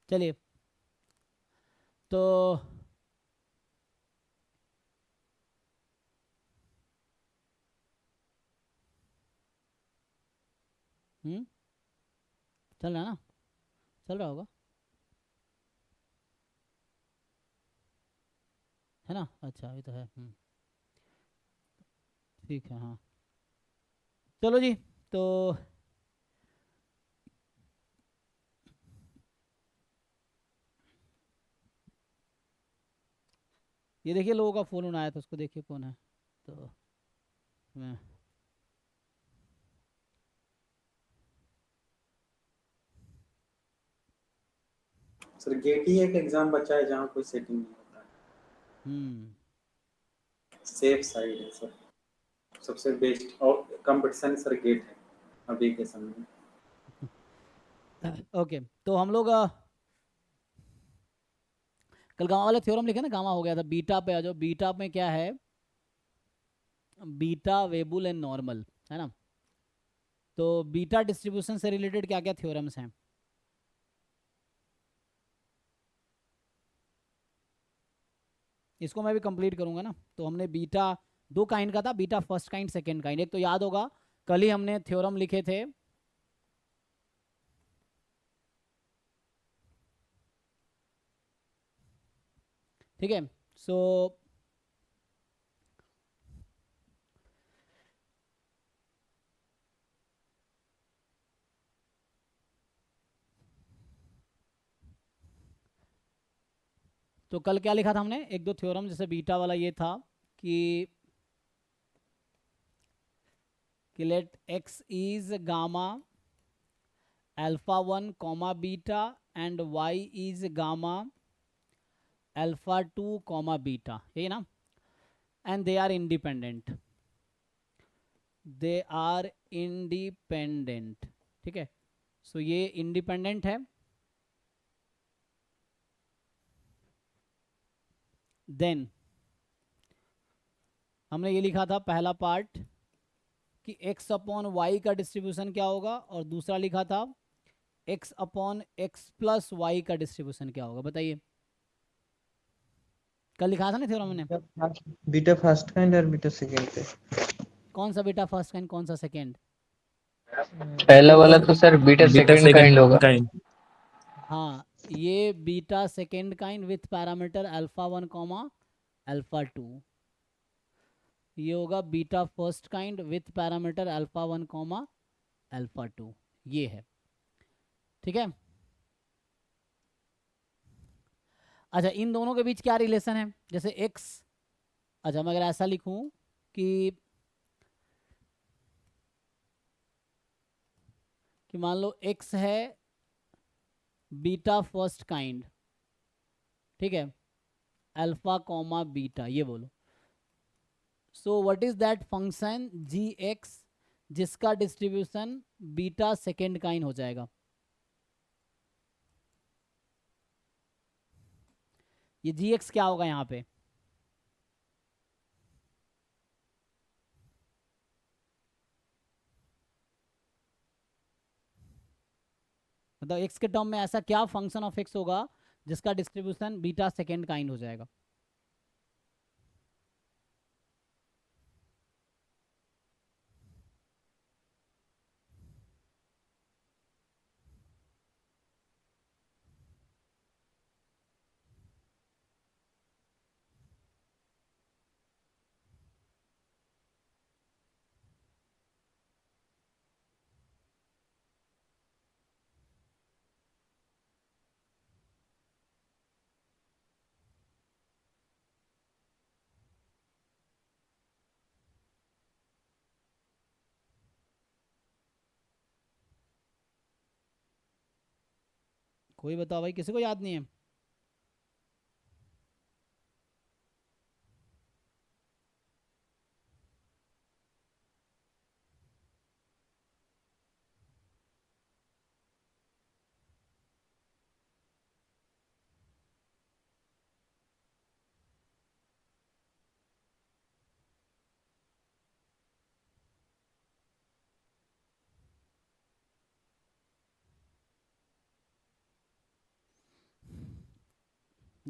चलिए, तो चल रहा है ना, चल रहा होगा, है ना? अच्छा, ये तो है। ठीक है, हाँ। चलो जी, तो ये देखिए, लोगों का फ़ोन आया था, उसको देखिए कौन है। तो मैं सर गेट ही एक एग्जाम बचा है जहाँ कोई सेटिंग नहीं होता हम्म है, सेफ साइड है सर, सबसे बेस्ट और कंपटीशन सर गेट है अभी के समय में। ओके, तो हम लोग कल गामा वाले थ्योरम लिखे ना, गामा हो गया था। बीटा पे आ जाओ। बीटा में क्या है? बीटा, वेबुल एंड नॉर्मल, है ना? तो बीटा डिस्ट्रीब्यूशन से रिलेटेड क्या क्या थ्योरम्स हैं? इसको मैं भी कंप्लीट करूंगा ना। तो हमने बीटा दो काइंड का था, beta first kind, second kind. एक तो याद होगा, कल ही हमने थ्योरम लिखे थे, ठीक है? सो तो कल क्या लिखा था हमने? एक दो थ्योरम, जैसे बीटा वाला ये था कि let X is gamma alpha 1 comma beta and Y is gamma alpha 2 comma beta, यही ना? And they are independent, they are independent, ठीक है? सो ये इंडिपेंडेंट है। देन हमने ये लिखा था पहला पार्ट कि x अपॉन वाई का डिस्ट्रीब्यूशन क्या होगा, और दूसरा लिखा था x upon X plus Y का डिस्ट्रीब्यूशन क्या होगा। बताइए, कल लिखा था ना थ्योरम ने? बीटा फर्स्ट काइंड और बीटा सेकंड पे। कौन सा बीटा फर्स्ट काइंड, कौन सा सेकेंड? पहला वाला तो sir beta beta second kind second होगा। काइंड। हाँ, ये beta second kind with parameter alpha 1 comma alpha 2। ये होगा beta first kind with parameter alpha 1 comma alpha 2। ये है, ठीक है? अच्छा, इन दोनों के बीच क्या रिलेशन है? जैसे x, अच्छा मैं अगर ऐसा लिखूं कि मान लो x है बीटा फर्स्ट काइंड, ठीक है? अल्फा कॉमा बीटा, ये बोलो। So what is that function G X जिसका डिस्ट्रीब्यूशन बीटा सेकेंड काइंड हो जाएगा? ये जी एक्स क्या होगा यहाँ पे? मतलब एक्स के टर्म में ऐसा क्या फंक्शन ऑफ एक्स होगा जिसका डिस्ट्रीब्यूशन बीटा सेकेंड काइंड हो जाएगा? कोई बताओ भाई, किसी को याद नहीं है?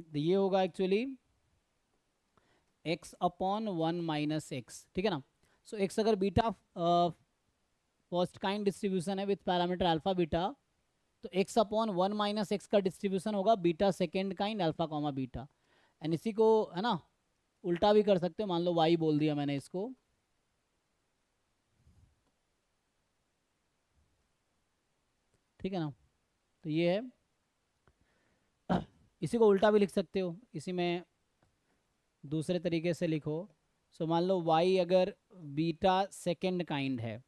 तो ये होगा actually x upon 1 minus x, ठीक है ना। सो x अगर बीटा फर्स्ट काइंड डिस्ट्रीब्यूशन है विथ पैरामीटर अल्फा बीटा, तो x अपॉन 1 माइनस एक्स का डिस्ट्रीब्यूशन होगा beta second kind alpha comma beta. And इसी को है ना उल्टा भी कर सकते हो, मान लो y बोल दिया मैंने इसको, ठीक है ना। तो ये है, इसी को उल्टा भी लिख सकते हो, इसी में दूसरे तरीके से लिखो। सो मान लो y अगर बीटा सेकेंड काइंड है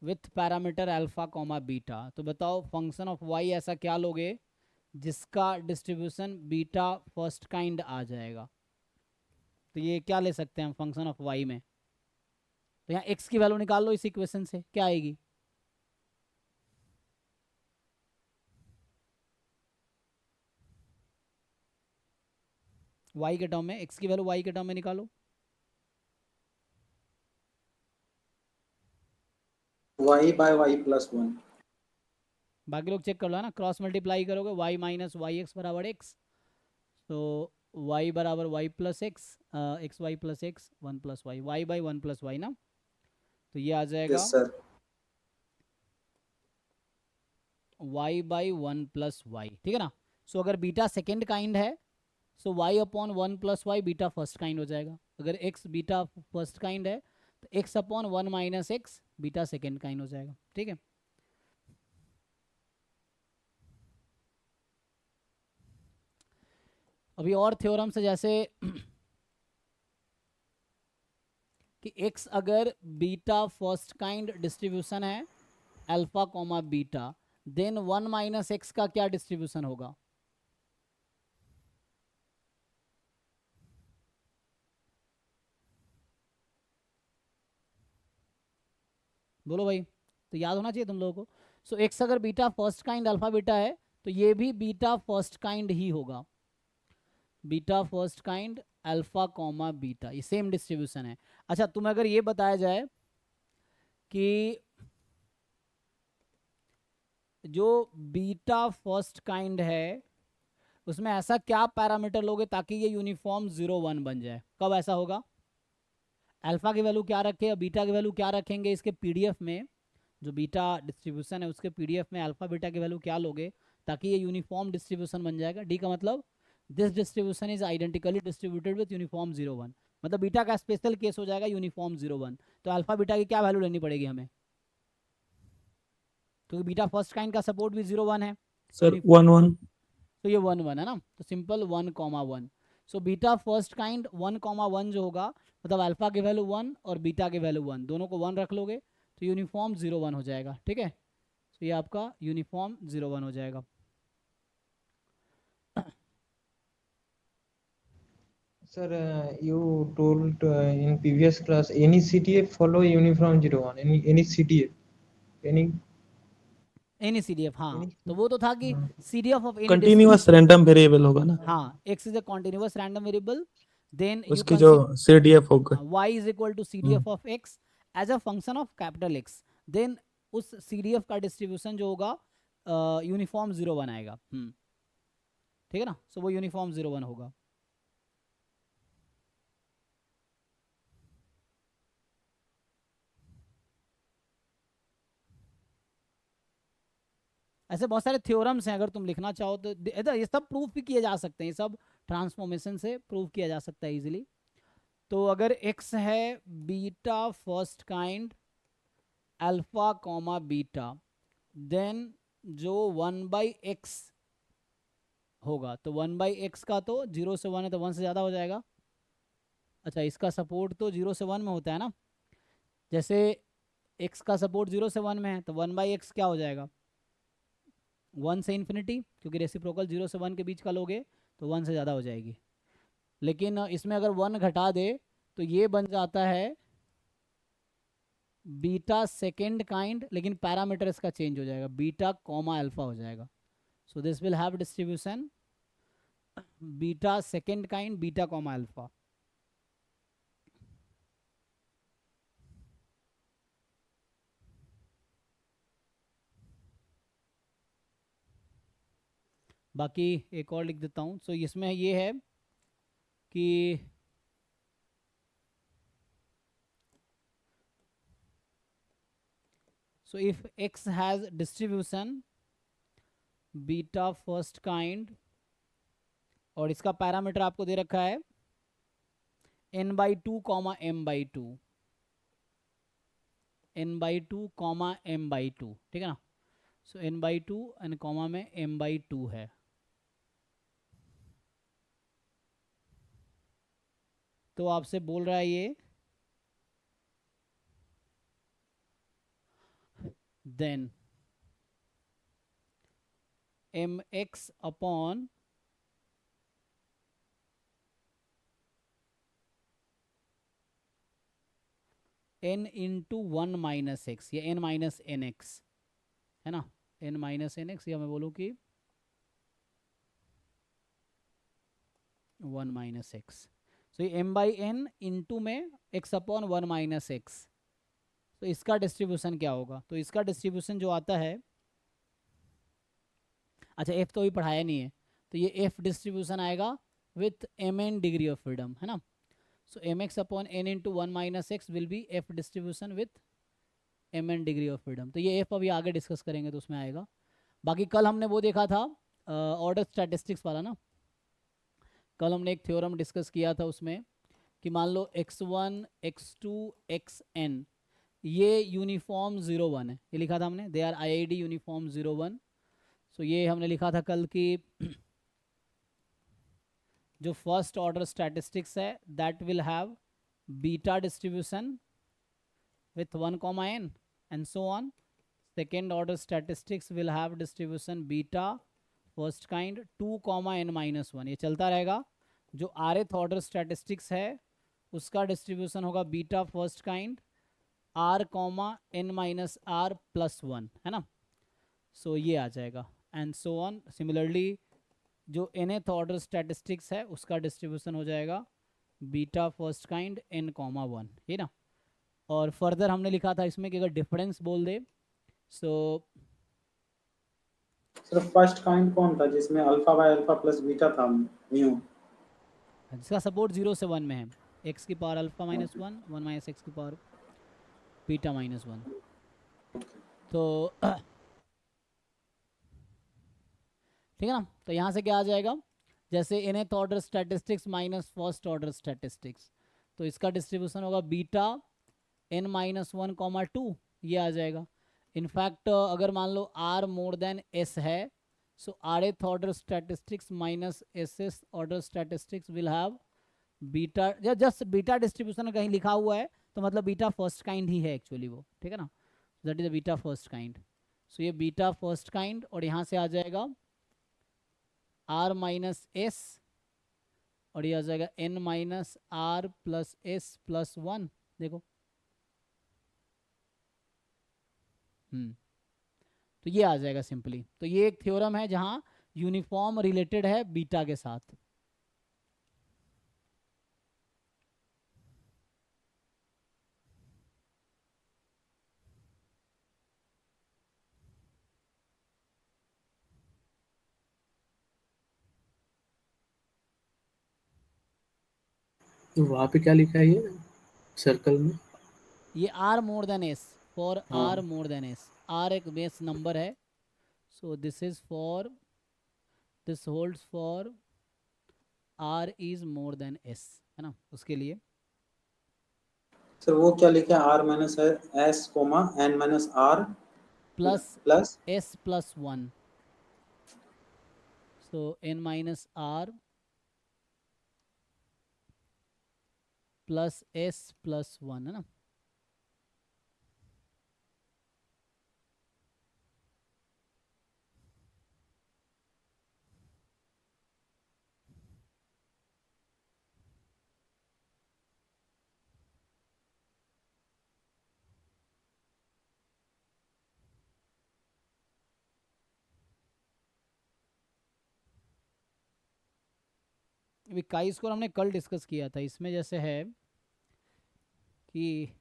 with parameter alpha comma beta, तो बताओ फंक्शन ऑफ y ऐसा क्या लोगे जिसका डिस्ट्रीब्यूशन बीटा फर्स्ट काइंड आ जाएगा। तो ये क्या ले सकते हैं हम फंक्शन ऑफ y में, तो यहाँ x की वैल्यू निकाल लो इस इक्वेशन से, क्या आएगी? y के टर्म में, x की वैल्यू y के टर्म में निकालो। y by y plus 1। बाकी लोग चेक कर लो है ना, क्रॉस मल्टीप्लाई करोगे y माइनस वाई एक्स बराबर x, तो y बराबर y plus X, X Y plus X, 1 plus Y, Y by 1 plus Y ना। तो ये आ जाएगा yes sir. y by 1 plus Y, ठीक है ना। सो अगर बीटा सेकेंड काइंड है, so y upon 1 plus Y beta first kind हो जाएगा। अगर x बीटा फर्स्ट काइंड है तो x upon 1 minus x beta second kind हो जाएगा, ठीक है। अभी और थ्योरम से, जैसे कि x अगर बीटा फर्स्ट काइंड डिस्ट्रीब्यूशन है alpha comma beta, then 1 minus X का क्या डिस्ट्रीब्यूशन होगा? बोलो भाई, तो याद होना चाहिए तुम लोगों को। सो एक्स अगर beta first kind alpha beta है, तो ये भी बीटा फर्स्ट काइंड ही होगा, beta first kind alpha comma beta, ये सेम डिस्ट्रीब्यूशन है। अच्छा, तुम्हें अगर ये बताया जाए कि जो बीटा फर्स्ट काइंड है उसमें ऐसा क्या पैरामीटर लोगे ताकि ये यूनिफॉर्म 0 1 बन जाए, कब ऐसा होगा? अल्फा की वैल्यू क्या रखे और बीटा की वैल्यू क्या रखेंगे इसके पीडीएफ में, जो बीटा डिस्ट्रीब्यूशन है उसके पीडीएफ में अल्फा बीटा की वैल्यू क्या लोगे ताकि ये यूनिफॉर्म डिस्ट्रीब्यूशन बन जाएगा। डी का मतलब this distribution is identically distributed with uniform 0 1, मतलब बीटा का स्पेशल केस हो जाएगा यूनिफॉर्म 0 1। तो अल्फा बीटा की क्या वैल्यू लेनी पड़ेगी हमें, क्योंकि बीटा फर्स्ट काइंड का सपोर्ट भी 0 1 है सर 1 1। तो ये 1 1 है ना, तो simple 1 comma 1। So beta first kind 1 comma 1 जो होगा, मतलब अल्फा की वैल्यू 1 और बीटा की वैल्यू 1, दोनों को 1 रख लोगे तो यूनिफॉर्म 0 1 हो जाएगा, ठीक है। तो ये आपका यूनिफॉर्म 0 1 हो जाएगा। Sir, you told in previous class any CTF follow uniform 01. Any CTF, any any CDF, हाँ any. तो वो तो था कि CDF of any continuous random variable होगा ना, हाँ, x is a continuous random variable, then you उसकी जो CDF होगा। y is equal to CDF of x as a function of capital X, then उस CDF का डिस्ट्रीब्यूशन जो होगा यूनिफॉर्म 0 1 आएगा, ठीक है ना। सो वो यूनिफॉर्म 0 1 होगा। ऐसे बहुत सारे थ्योरम्स हैं, अगर तुम लिखना चाहो तो ये सब प्रूफ भी किए जा सकते हैं, ये सब ट्रांसफॉर्मेशन से प्रूफ किया जा सकता है इजीली। तो अगर x है beta first kind alpha comma beta, then जो 1 बाई एक्स होगा, तो 1 बाई एक्स का तो 0 से 1 है तो 1 से ज़्यादा हो जाएगा। अच्छा, इसका सपोर्ट तो 0 से 1 में होता है ना, जैसे x का सपोर्ट 0 से 1 में है तो 1 बाई एक्स क्या हो जाएगा, 1 से इन्फिनिटी, क्योंकि रेसिप्रोकल 0 से 1 के बीच का लोगे तो 1 से ज़्यादा हो जाएगी। लेकिन इसमें अगर 1 घटा दे तो ये बन जाता है बीटा सेकेंड काइंड, लेकिन पैरामीटर इसका चेंज हो जाएगा, बीटा कॉमा अल्फा हो जाएगा। So this will have distribution beta second kind beta comma alpha. बाकी एक और लिख देता हूँ। सो इसमें ये है कि so if x has distribution beta first kind और इसका पैरामीटर आपको दे रखा है n/2 comma m/2, n/2 comma m/2, ठीक है ना। सो n/2 एंड कॉमा में m/2 है। तो आपसे बोल रहा है ये then mx upon n into 1 minus X, या n माइनस एन एक्स है ना, n माइनस एन एक्स, या मैं बोलूँ कि 1 माइनस एक्स। सो ये m/n इंटू में x अपॉन 1 माइनस एक्स। तो इसका डिस्ट्रीब्यूशन क्या होगा? तो इसका डिस्ट्रीब्यूशन जो आता है, अच्छा f तो अभी पढ़ाया नहीं है, तो ये f डिस्ट्रीब्यूशन आएगा with mn degree of freedom, है ना। सो mx upon n into 1 minus x will be f distribution with mn degree of freedom. तो ये f अभी आगे डिस्कस करेंगे तो उसमें आएगा। बाकी कल हमने वो देखा था ऑर्डर स्टैटिस्टिक्स वाला ना, कल हमने एक थ्योरम डिस्कस किया था उसमें कि मान लो x1 x2 xn ये यूनिफॉर्म 0 1 है, ये लिखा था हमने, दे आर IID यूनिफॉर्म 0 1। सो ये हमने लिखा था कल कि जो फर्स्ट ऑर्डर स्टैटिस्टिक्स है that will have beta distribution with 1 comma n and so on. Second order statistics will have distribution beta first kind 2 comma n minus 1, ये चलता रहेगा। जो rth ऑर्डर स्टैटिस्टिक्स है उसका डिस्ट्रीब्यूशन होगा beta first kind r comma n minus R plus 1, है ना। So ये आ जाएगा एंड सो ऑन। सिमिलरली जो nth ऑर्डर स्टैटिस्टिक्स है उसका डिस्ट्रीब्यूशन हो जाएगा beta first kind n comma 1, ये ना। और फर्दर हमने लिखा था इसमें कि अगर डिफरेंस बोल दे सो सर फर्स्ट काइंड कौन था जिसमें alpha by alpha plus beta था, म्यू? जिसका सपोर्ट 0 से 1 में है, x की power alpha minus 1, 1 minus x की पावर बीटा माइनस 1। तो ठीक है ना। तो यहाँ से क्या आ जाएगा, जैसे nth order statistics minus first order statistics, तो इसका डिस्ट्रीब्यूशन होगा बीटा n माइनस 1 कॉमा 2, ये आ जाएगा। इनफैक्ट अगर मान लो r मोर देन s है, सो rth order statistics minus ss order statistics will have beta, just beta distribution कहीं लिखा हुआ है तो मतलब बीटा फर्स्ट काइंड ही है एक्चुअली वो, ठीक है ना। That is the beta first kind. So ये बीटा फर्स्ट काइंड और यहाँ से आ जाएगा r माइनस एस और ये आ जाएगा n minus R plus S plus 1, देखो। तो ये आ जाएगा सिंपली। तो ये एक थ्योरम है जहां यूनिफॉर्म रिलेटेड है बीटा के साथ। वहाँ पे क्या लिखा है ये सर्कल में? ये r more than s, for हाँ r more than s, r एक बेस नंबर है। So this is for, this holds for r is more than s, है ना, उसके लिए। सर वो क्या लिखा है, R minus S comma N minus R plus plus s plus 1, so n minus R plus s plus 1, है ना। अभी काई स्कोर हमने कल डिस्कस किया था, इसमें जैसे है कि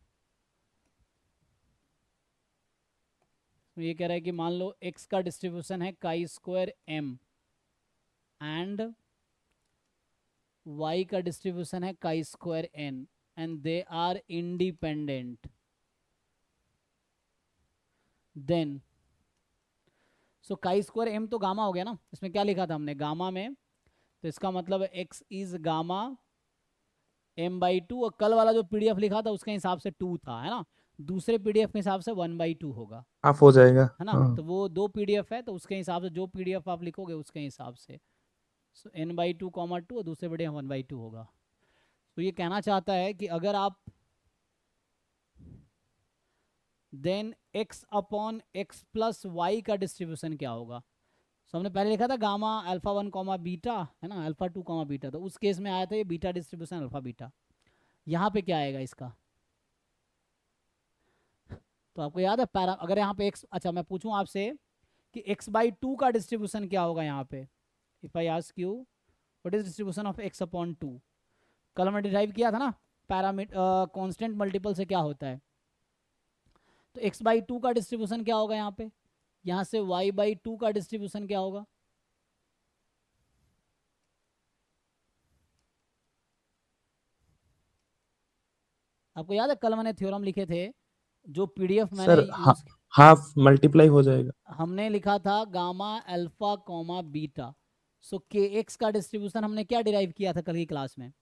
ये कह रहा है कि मान लो x का डिस्ट्रीब्यूशन है chi square m and y का डिस्ट्रीब्यूशन है chi square n and they are independent, then so chi square m तो गामा हो गया ना, इसमें क्या लिखा था हमने गामा में, तो इसका मतलब x इज गामा m/2, और कल वाला जो पीडीएफ लिखा था उसके हिसाब से 2 था, है ना, दूसरे पीडीएफ के हिसाब से 1/2 होगा, हाफ हो जाएगा। है ना, हाँ तो वो 2 पीडीएफ है, तो उसके हिसाब से जो पीडीएफ आप लिखोगे उसके हिसाब से, सो n/2, 2 और दूसरे पीडीएफ 1/2 होगा। तो ये कहना चाहता है कि अगर आप then x upon x plus Y का डिस्ट्रीब्यूशन क्या होगा, सो हमने पहले लिखा था गामा अल्फा 1 कॉमा बीटा, है ना, अल्फा 2 कॉमा बीटा, तो उस केस में आया था ये बीटा डिस्ट्रीब्यूशन अल्फा बीटा। यहाँ पे क्या आएगा इसका, तो आपको याद है पैरा, अगर यहाँ पे x, अच्छा मैं पूछूं आपसे कि x/2 का डिस्ट्रीब्यूशन क्या होगा यहाँ पे, if I ask you what is distribution of x upon 2, कल हमने डिराइव किया था ना पैरामीटर कांस्टेंट मल्टीपल से क्या होता है, तो x/2 का डिस्ट्रीब्यूशन क्या होगा यहाँ पे, यहाँ से y/2 का डिस्ट्रीब्यूशन क्या होगा, आपको याद है कल मैंने थ्योरम लिखे थे, जो पीडीएफ मैंने सर, यूज, हाफ मल्टीप्लाई हो जाएगा। हमने लिखा था गामा अल्फा कॉमा बीटा, सो के एक्स का डिस्ट्रीब्यूशन हमने क्या डिराइव किया था कल की क्लास में,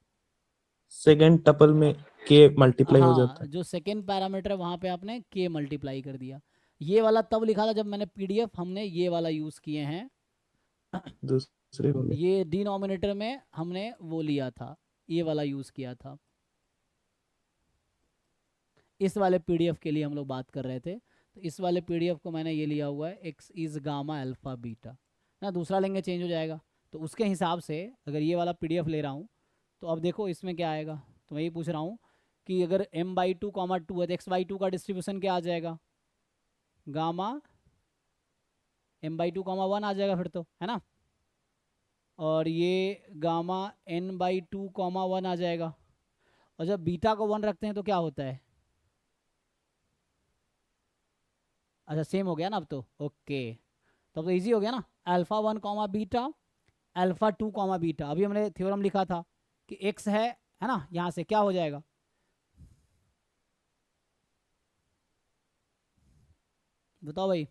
सेकेंड टपल में के मल्टीप्लाई हो जाता हाँ, जो सेकेंड पैरामीटर वहां पे आपने के मल्टीप्लाई कर दिया, ये वाला तब लिखा था जब मैंने पीडीएफ हमने ये वाला यूज किए हैं, है दूसरे वाले। ये डिनोमिनेटर में हमने वो लिया था, ये वाला यूज किया था, इस वाले पीडीएफ के लिए हम लोग बात कर रहे थे, तो इस वाले पीडीएफ को मैंने ये लिया हुआ है x is gamma alpha beta ना, दूसरा लेंगे चेंज हो जाएगा, तो उसके हिसाब से अगर ये वाला पीडीएफ ले रहा हूँ तो अब देखो इसमें क्या आएगा, तो मैं यही पूछ रहा हूँ कि अगर m/2 कॉमा 2 है तो x/2 का डिस्ट्रीब्यूशन क्या आ जाएगा, गामा m/2 कॉमा 1 आ जाएगा फिर तो, है ना, और ये गामा n/2 कॉमा 1 आ जाएगा, और जब बीटा को 1 रखते हैं तो क्या होता है, अच्छा सेम हो गया ना अब तो, ओके, तब तो इजी हो गया ना, alpha 1 comma beta alpha 2 comma beta, अभी हमने थ्योरम लिखा था कि x है ना, यहाँ से क्या हो जाएगा, बताओ भाई,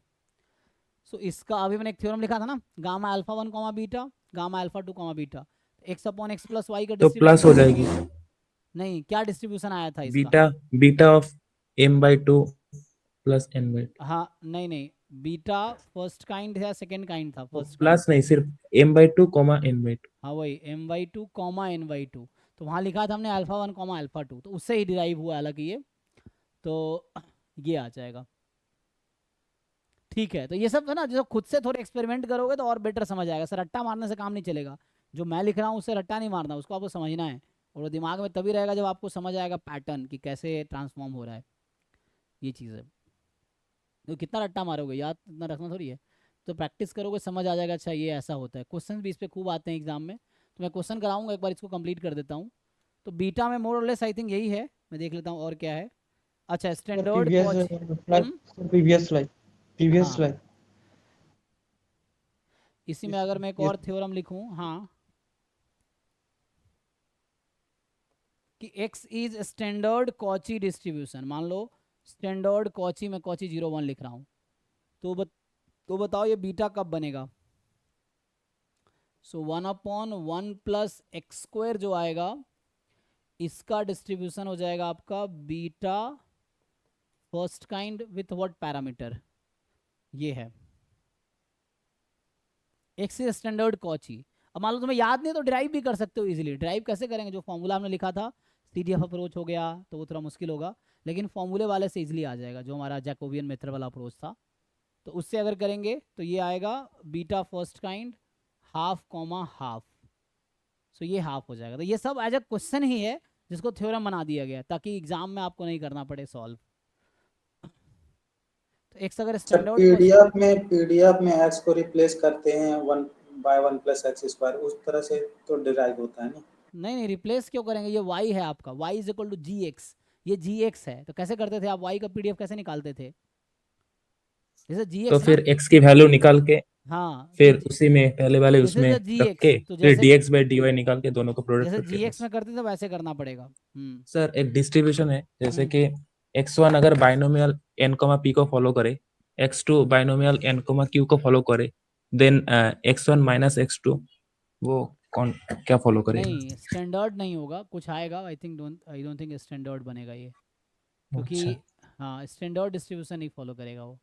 सो इसका अभी मैंने एक थ्योरम लिखा था ना, gamma alpha 1 comma beta gamma alpha 2 comma beta, X upon X plus Y का तो प्लस हो जाएगी नहीं, क्या डिस्ट्रीब्यूशन आया था इसका, beta, beta of m/2 plus n/2। हाँ नहीं नहीं, बीटा फर्स्ट काइंड या सेकंड काइंड था, फर्स्ट काइंड, प्लस नहीं, सिर्फ m/2 n/2। हाँ वही m/2 कॉमा n/2, तो वहाँ लिखा था हमने अल्फा 1 कॉमा अल्फा 2, तो उससे ही डिराइव हुआ हालांकि ये, तो ये आ जाएगा, ठीक है, तो ये सब है ना, जो खुद से थोड़े एक्सपेरिमेंट करोगे तो और बेटर समझ आएगा, सर रट्टा मारने से काम नहीं चलेगा, जो मैं लिख रहा हूँ उससे रट्टा नहीं मारना, उसको आपको समझना है, और वो दिमाग में तभी रहेगा जब आपको समझ आएगा पैटर्न कि कैसे ट्रांसफॉर्म हो रहा है, ये चीज़ है, तो कितना रट्टा मारोगे, याद इतना रखना थोड़ी है, तो प्रैक्टिस करोगे समझ आ जाएगा, अच्छा ये ऐसा होता है, क्वेश्चन भी इस पर खूब आते हैं एग्जाम में, तो मैं क्वेश्चन कराऊंगा, एक बार इसको कंप्लीट कर देता हूँ, तो बीटा में मोर और लेस आई थिंक यही है, मैं देख लेता हूँ और क्या है, अच्छा स्टैंडर्ड previous slide इसी में अगर मैं एक और थ्योरम लिखूं, हाँ, कि x is standard Cauchy distribution, मान लो स्टैंडर्ड कॉची में कॉची 0 1 लिख रहा हूं, तो बताओ ये बीटा कब बनेगा, सो 1/1 प्लस एक्स स्क्वायर जो आएगा इसका डिस्ट्रीब्यूशन हो जाएगा आपका beta first kind with what parameter, ये है एक्स इज स्टैंडर्ड कॉची, अब मान लो तुम्हें याद नहीं तो ड्राइव भी कर सकते हो इजीली, ड्राइव कैसे करेंगे, जो फॉर्मूला हमने लिखा था सीडीएफ अप्रोच हो गया तो वो थोड़ा मुश्किल होगा, लेकिन फॉर्मूले वाले से इजीली आ जाएगा, जो हमारा जैकोबियन मेथड वाला अप्रोच था, तो उससे अगर करेंगे तो ये आएगा beta first kind half comma half, so ये हाफ हो जाएगा, तो ये सब एज ए क्वेश्चन ही है जिसको थ्योरम बना दिया गया ताकि एग्जाम में आपको नहीं करना पड़े सॉल्व, तो एक्स अगर स्टैंडर्ड पीडीएफ में x को रिप्लेस करते हैं 1/1 प्लस एक्स स्क्वायर, उस तरह से तो डिराइव होता है ना, नहीं रिप्लेस क्यों करेंगे, ये y है आपका, y is equal to G X, ये जी एक्स है, तो कैसे करते थे आप y का पीडीएफ कैसे निकालते थे, जैसे जी तो एक्स फिर x की वैल्यू निकाल के हाँ, फिर उसी में पहले वाले दिस इज उसमें द जी रख के एक्स, तो फिर जैसे dx by dy निकाल के दोनों को प्रोडक्ट जैसे करके जी एक्स बस। में करते थे वैसे करना पड़ेगा। सर एक डिस्ट्रीब्यूशन है, जैसे हम्म। कि x1 अगर बाइनोमियल n, p को फॉलो करे, x2 बाइनोमियल n, q को फॉलो करे, देन x1 माइनस x2 वो कौन क्या फॉलो करेगा? नहीं, स्टैंडर्ड नहीं होगा, कुछ आएगा। आई डोंट थिंक स्टैंडर्ड बनेगा ये, क्योंकि अच्छा हाँ स्टैंडर्ड डिस्ट्रीब्यूशन नहीं फॉलो करेगा वो।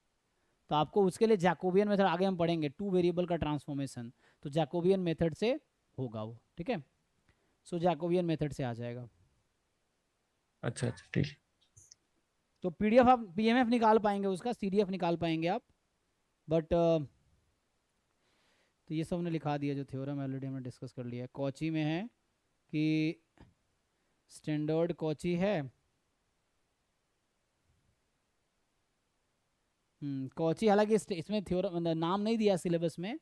तो आपको उसके लिए जैकोबियन मेथड आगे हम पढ़ेंगे, 2 वेरिएबल का ट्रांसफॉर्मेशन, तो जैकोबियन मेथड से होगा वो, ठीक है। सो जैकोबियन मेथड से आ जाएगा। अच्छा अच्छा ठीक है। तो पीडीएफ आप पीएमएफ निकाल पाएंगे उसका, सीडीएफ निकाल पाएंगे आप, बट तो ये सब हमने लिखा दिया, जो थ्योरम ऑलरेडी हमने डिस्कस कर लिया है। कॉची में है कि स्टैंडर्ड कॉची है, कॉची, हालांकि इसमें थ्योरम नाम नहीं दिया सिलेबस में,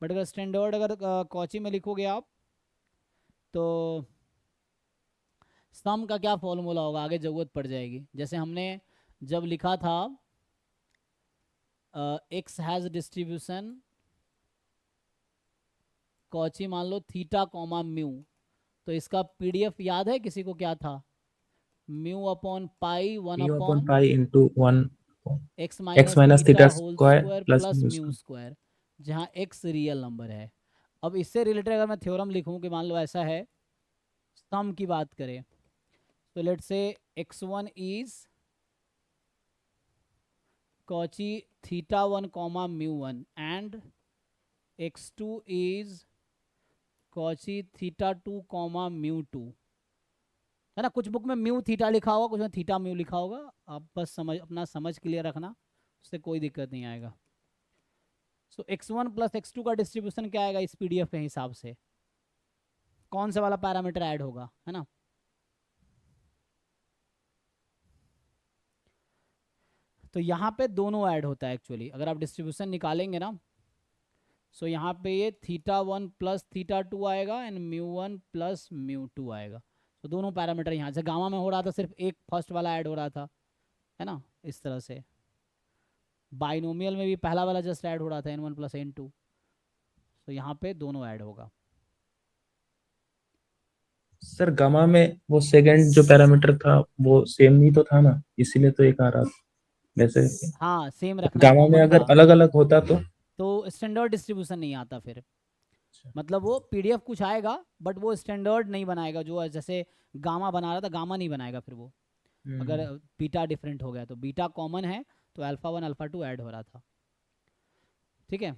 बट अगर स्टैंडर्ड अगर कॉची में लिखोगे आप तो सम का क्या फॉर्मूला होगा आगे जरूरत पड़ जाएगी। जैसे हमने जब लिखा था एक्स हैज डिस्ट्रीब्यूशन कॉची मान लो थीटा कॉमा म्यू, तो इसका पीडीएफ याद है किसी को क्या था? Mu upon pi 1 p upon upon pi into 1 X x minus minus theta theta whole square square plus plus mu mu square। Square, जहाँ एक्स रियल नंबर है। अब इससे रिलेटेड अगर मैं थ्योरम लिखूं कि मान लो ऐसा है, सम की बात करें, तो let's say x1 is Cauchy theta 1 comma mu 1 and x2 is Cauchy theta 2 comma mu 2, है ना। कुछ बुक में म्यू थीटा लिखा होगा, कुछ में थीटा म्यू लिखा होगा, आप बस अपना समझ क्लियर रखना, उससे कोई दिक्कत नहीं आएगा। सो x1 प्लस x2 का डिस्ट्रीब्यूशन क्या आएगा इस पीडीएफ के हिसाब से, कौन सा वाला पैरामीटर ऐड होगा, है ना। तो यहाँ पे दोनों ऐड होता है एक्चुअली, अगर आप डिस्ट्रीब्यूशन निकालेंगे ना, सो यहाँ पे ये थीटा 1 प्लस थीटा 2 आएगा एंड म्यू 1 प्लस म्यू 2 आएगा। तो दोनों पैरामीटर यहाँ से गामा में हो रहा था, सिर्फ एक फर्स्ट वाला ऐड हो रहा था, है ना, इस तरह से। बाइनोमियल में भी पहला वाला जस्ट ऐड हो रहा था n1 प्लस n2, तो यहाँ पे दोनों ऐड होगा। सर गामा में वो सेकंड जो पैरामीटर था वो सेम ही तो था ना, इसीलिए तो एक आ रहा था वैसे। हाँ सेम रखना है, गामा में कॉमन अगर था, अलग अलग होता तो स्टैंडर्ड डिस्ट्रीब्यूशन नहीं आता फिर। मतलब वो पीडीएफ कुछ आएगा बट वो स्टैंडर्ड नहीं बनाएगा, जो जैसे गामा बना रहा था गामा नहीं बनाएगा फिर वो। अगर बीटा डिफरेंट हो गया तो बीटा कॉमन है, तो अल्फा 1 अल्फा 2 ऐड हो रहा था, ठीक है।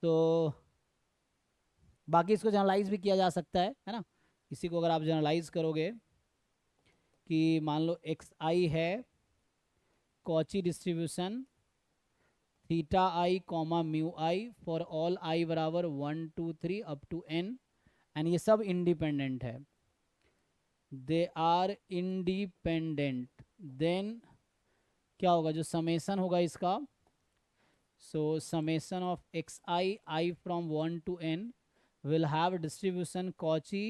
तो बाकी इसको जनरलाइज भी किया जा सकता है ना। इसी को अगर आप जनरलाइज करोगे कि मान लो एक्स आई है Cauchy distribution theta I comma mu I for all आई बराबर 1 2 3 अप टू n, एंड ये सब इंडिपेंडेंट है, दे आर इंडिपेंडेंट। देन क्या होगा, जो समेसन होगा इसका, so summation of x i from 1 to n will have distribution Cauchy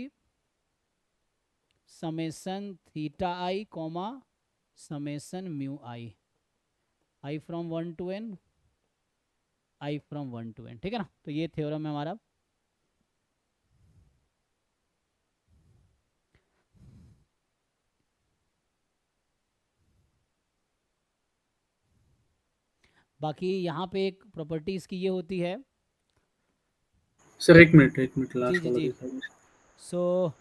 summation theta I comma summation mu I from 1 to n, I from 1 to n, ठीक है ना। तो ये थ्योरम है हमारा। बाकी यहाँ पे एक प्रॉपर्टी इसकी ये होती है, सर एक मिनट जी लास्ट जी वाला जी, देखा मुझे। सो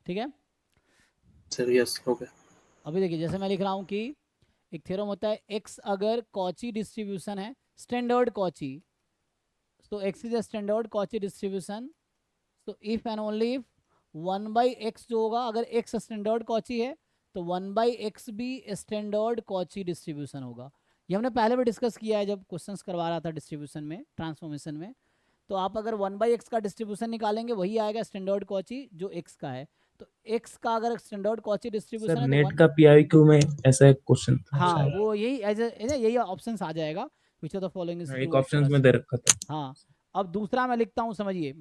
ठीक है। सर यस हो गया। अभी देखिए जैसे मैं लिख रहा हूँ कि एक थ्योरम होता है, एक्स अगर कॉची डिस्ट्रीब्यूशन है स्टैंडर्ड कॉची, तो x is a standard Cauchy distribution, तो if and only if 1/x जो होगा, अगर x स्टैंडर्ड कॉची है तो 1/x भी स्टैंडर्ड कॉची डिस्ट्रीब्यूशन होगा। ये हमने पहले भी डिस्कस किया है जब क्वेश्चंस करवा रहा था डिस्ट्रीब्यूशन में, ट्रांसफॉर्मेशन में। तो आप अगर 1/x का डिस्ट्रीब्यूशन निकालेंगे वही आएगा स्टैंडर्ड कॉची जो x का है। तो x का अगर स्टैंडर्ड कॉची डिस्ट्रीब्यूशन सर है तो नेट का पीआईक्यू में ऐसा एक क्वेश्चन था हाँ शायद, वो यही यही ऑप्शन आ जाएगा, which of the following is एक ट्रू, इस ऑप्शंस तरह में से। दे रखा था। हाँ, अब दूसरा मैं लिखता हूँ, समझिए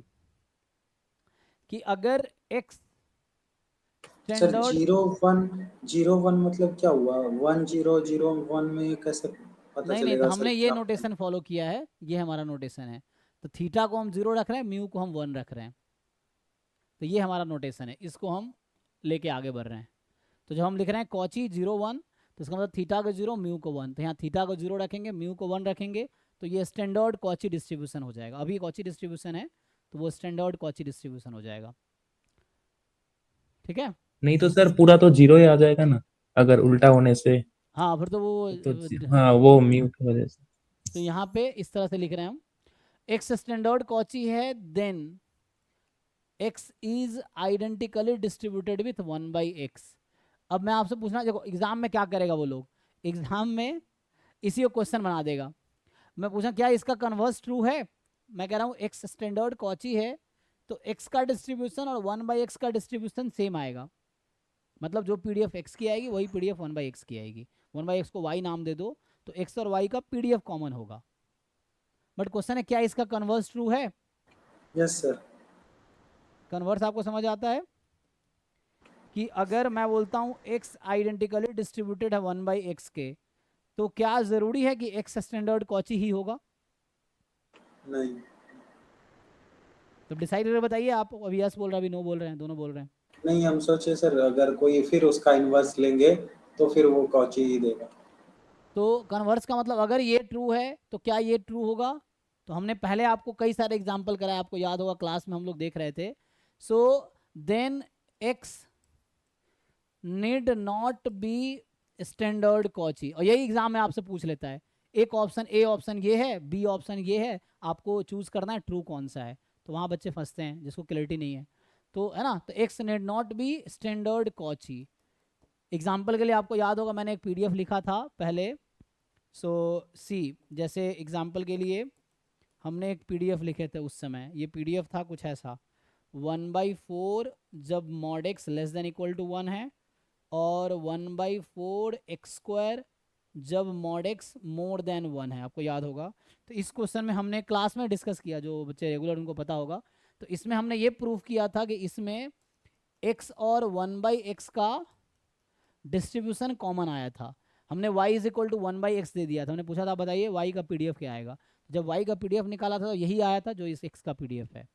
कि अगर x सर स्टैंडर्ड 0 1 मतलब क्या हुआ? 1 0 0 1 में कैसे पता नहीं तो चलेगा सर हमने ये क्या? नोटेशन फॉलो किया है, ये हमारा नोटेशन है। तो थीटा को हम 0 रख रहे हैं, म्यू को हम 1 रख रहे हैं, तो ये हमारा नोटेशन है, इसको हम लेके आगे बढ़ रहे हैं। तो जब हम लिख रहे हैं कॉची 0 1, तो इसका मतलब थीटा को 0 म्यू को 1, तो यहाँ थीटा को 0 रखेंगे, म्यू को 1 रखेंगे, तो ये स्टैंडर्ड कॉची डिस्ट्रीब्यूशन हो जाएगा। अभी कॉची डिस्ट्रीब्यूशन है तो वो स्टैंडर्ड कॉची डिस्ट्रीब्यूशन हो जाएगा, ठीक है। नहीं तो सर पूरा तो जीरो ही आ जाएगा ना अगर उल्टा होने से, हाँ फिर तो वो तो हाँ वो म्यू की वजह से। तो यहाँ पे इस तरह से लिख रहे हैं हम, एक्स स्टैंडर्ड कॉची है, then X is identically distributed with 1/x। अब मैं आपसे पूछना, देखो एग्जाम में क्या करेगा वो लोग, एग्जाम में इसी को क्वेश्चन बना देगा। मैं पूछा क्या इसका कन्वर्स ट्रू है, मैं कह रहा हूँ एक्स स्टैंडर्ड कॉची है तो एक्स का डिस्ट्रीब्यूशन और 1/x का डिस्ट्रीब्यूशन सेम आएगा। मतलब जो पीडीएफ एक्स की आएगी वही पीडीएफ 1/x की आएगी। 1/x को y नाम दे दो तो x और y का पीडीएफ कॉमन होगा। बट क्वेश्चन है क्या इसका कन्वर्स ट्रू है। Yes sir. कन्वर्स आपको समझ आता है कि अगर मैं बोलता हूँ x आइडेंटिकली डिस्ट्रीब्यूटेड है 1/x के, तो क्या जरूरी है कि x स्टैंडर्ड कॉची ही होगा। नहीं तो डिसाइड करके बताइए आप, अभी यस बोल रहे हैं, अभी नो बोल रहे हैं, दोनों बोल रहे हैं। नहीं, हम सोचे सर अगर कोई फिर उसका इन्वर्स लेंगे तो फिर वो कॉची ही देगा। तो कन्वर्स का मतलब अगर ये ट्रू है तो क्या ये ट्रू होगा। तो हमने पहले आपको कई सारे एग्जाम्पल कराए, आपको याद होगा क्लास में हम लोग देख रहे थे। So then X need not be standard Cauchy, और यही एग्जाम में आपसे पूछ लेता है। एक ऑप्शन ए ऑप्शन ये है, बी ऑप्शन ये है, आपको चूज करना है ट्रू कौन सा है। तो वहाँ बच्चे फंसते हैं जिसको क्लैरिटी नहीं है, तो है ना। तो x need not be standard Cauchy. Example के लिए आपको याद होगा मैंने एक पीडीएफ लिखा था पहले। सो सी जैसे एग्जाम्पल के लिए हमने एक पीडीएफ लिखे थे उस समय, ये पीडीएफ था कुछ ऐसा, 1/4 जब mod X less than equal to 1 है, और 1/4 एक्स स्क्वायर जब मॉड एक्स मोर देन 1 है, आपको याद होगा। तो इस क्वेश्चन में हमने क्लास में डिस्कस किया, जो बच्चे रेगुलर उनको पता होगा। तो इसमें हमने ये प्रूफ किया था कि इसमें x और 1/x का डिस्ट्रीब्यूशन कॉमन आया था। हमने y is equal to 1/x दे दिया था, हमने पूछा था बताइए y का पीडीएफ क्या आएगा। जब y का पीडीएफ निकाला था तो यही आया था जो इस x का पीडीएफ है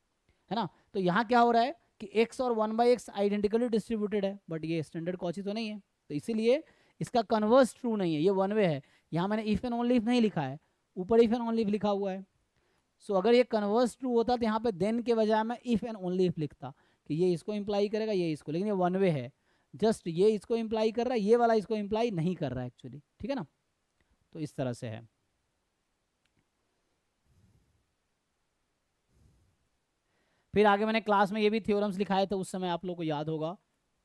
ना। तो यहाँ क्या हो रहा है कि x और 1/x आइडेंटिकली डिस्ट्रीब्यूटेड है, बट ये स्टैंडर्ड कॉची तो नहीं है, तो इसीलिए इसका कन्वर्स ट्रू नहीं है, ये वन वे है। यहाँ मैंने इफ एंड ओनली इफ नहीं लिखा है, ऊपर इफ एंड ओनली इफ लिखा हुआ है। सो अगर ये कन्वर्स ट्रू होता तो यहाँ पे देन के बजाय मैं इफ एंड ओनली इफ लिखता कि ये इसको इंप्लाई करेगा, ये इसको, लेकिन ये वन वे है, जस्ट ये इसको इंप्लाई कर रहा है, ये वाला इसको इंप्लाई नहीं कर रहा है एक्चुअली, ठीक है ना। तो इस तरह से है। फिर आगे मैंने क्लास में ये भी थ्योरम्स लिखाए थे उस समय, आप लोगों को याद होगा,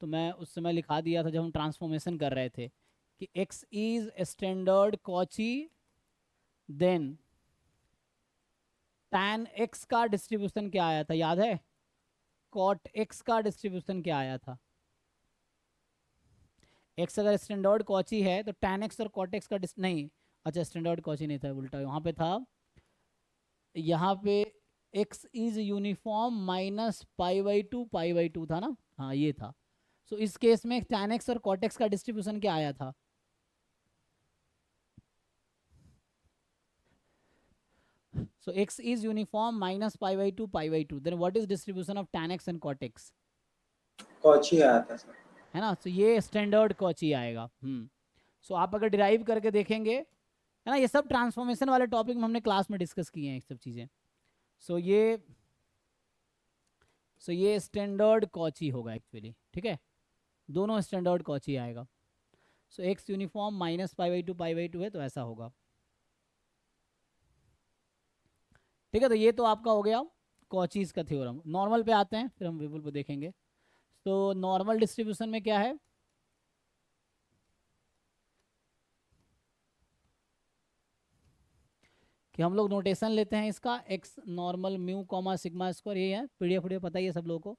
तो मैं उस समय लिखा दिया था जब हम ट्रांसफॉर्मेशन कर रहे थे कि x is standard Cauchy, then tan x का डिस्ट्रीब्यूशन क्या आया था याद है, cot x का डिस्ट्रीब्यूशन क्या आया था। x अगर स्टैंडर्ड कॉची है तो tan x और cot x का नहीं, अच्छा स्टैंडर्ड कॉची नहीं था, उल्टा वहाँ पे था, यहाँ पे x इज यूनिफॉर्म माइनस π/2 π/2 था ना, हाँ ये था। सो इस केस में tan x और cot x का डिस्ट्रीब्यूशन क्या आया था। So x is uniform minus π/2 π/2. Then what is distribution of tan x and cot x? Cauchy आया था सर। है ना, तो ये स्टैंडर्ड कॉची आएगा। सो आप अगर डिराइव करके देखेंगे, है ना, ये सब ट्रांसफॉर्मेशन वाले टॉपिक में हमने क्लास में डिस्कस किए हैं सब चीज़ें। सो ये स्टैंडर्ड कॉची होगा एक्चुअली, ठीक है, दोनों स्टैंडर्ड कॉची आएगा। सो एक्स यूनिफॉर्म माइनस π/2 π/2 है तो ऐसा होगा, ठीक है। तो ये तो आपका हो गया कॉचीज का थ्योरम। नॉर्मल पे आते हैं, फिर हम वेबल पे देखेंगे। तो नॉर्मल डिस्ट्रीब्यूशन में क्या है, कि हम लोग नोटेशन लेते हैं इसका x normal mu comma sigma square, ये है पीडीएफ पता ही है सब लोगों को।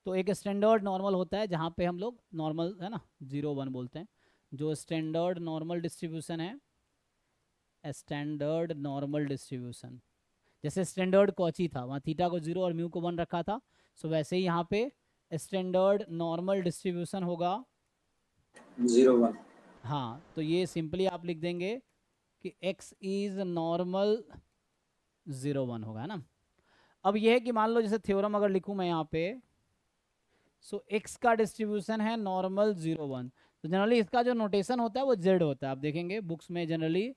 तो एक स्टैंडर्ड नॉर्मल होता है जहाँ पे हम लोग नॉर्मल है ना 0 1 बोलते हैं, जो स्टैंडर्ड नॉर्मल डिस्ट्रीब्यूशन है, स्टैंडर्ड नॉर्मल डिस्ट्रीब्यूशन। जैसे स्टैंडर्ड कॉची था, वहाँ थीटा को 0 और म्यू को 1 रखा था, सो वैसे ही यहाँ पे स्टैंडर्ड नॉर्मल डिस्ट्रीब्यूशन होगा 0 1। हाँ, तो ये सिंपली आप लिख देंगे कि x इज नॉर्मल 0 1 होगा ना। अब ये है कि मान लो जैसे थ्योरम अगर लिखूं मैं यहाँ पे, सो x का डिस्ट्रीब्यूशन है नॉर्मल 0 1, तो जनरली इसका जो नोटेशन होता है वो z होता है। आप देखेंगे बुक्स में जनरली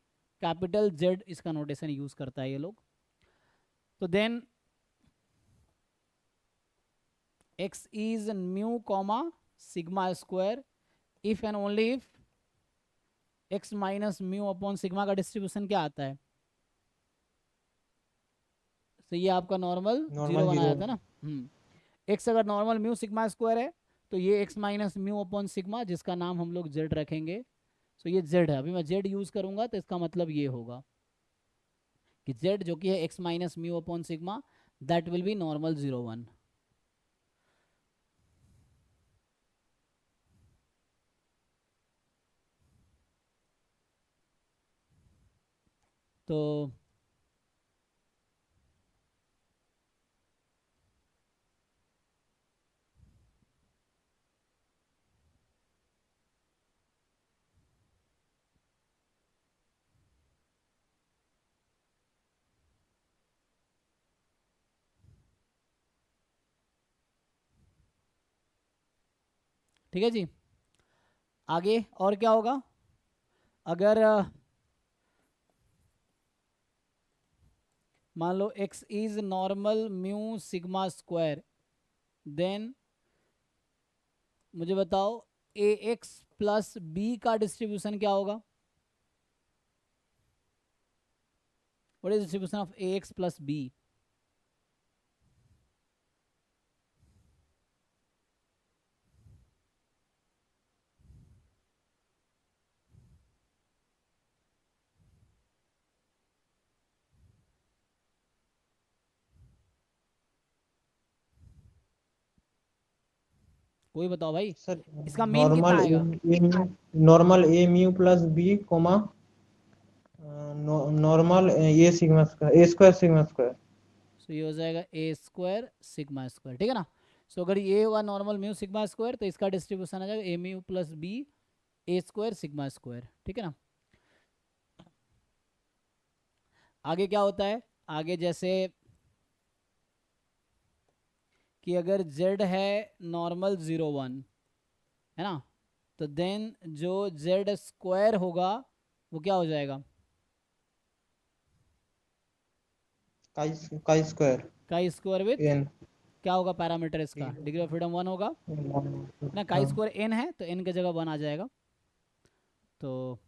कैपिटल Z इसका नोटेशन यूज करता है ये लोग। तो then x is mu comma sigma square if and only if x minus mu upon sigma का डिस्ट्रीब्यूशन क्या आता है, तो ये आपका नॉर्मल 0 1 आया था ना। x अगर नॉर्मल म्यू सिग्मा स्क्वायर है तो ये x minus mu upon sigma, जिसका नाम हम लोग z रखेंगे। सो ये z है, अभी मैं z यूज करूंगा तो इसका मतलब ये होगा कि z जो कि है x minus mu upon sigma, that will be normal 0 1। तो ठीक है जी, आगे और क्या होगा, अगर मान लो x इज normal mu sigma square, then मुझे बताओ ax प्लस b का डिस्ट्रीब्यूशन क्या होगा, what is distribution of ax plus b। कोई बताओ भाई, सर इसका मीन कितना आएगा। Normal a mu plus b comma normal a sigma square a square sigma square. So ये हो जाएगा ए स्क्वायर सिग्मा स्क्वायर, ठीक है ना। सो अगर ये हुआ नॉर्मल म्यू सिग्मा स्क्वायर तो इसका डिस्ट्रीब्यूशन आ जाएगा ए म्यू प्लस बी ए स्क्वायर सिग्मा स्क्वायर, ठीक है ना। आगे क्या होता है, आगे जैसे कि अगर z है नॉर्मल 0 1 है ना, तो देन जो z स्क्वायर होगा वो क्या हो जाएगा, chi square chi square with an क्या होगा पैरामीटर इसका, डिग्री ऑफ फ्रीडम 1 होगा ना, काई स्क्वायर n है तो n की जगह 1 आ जाएगा। तो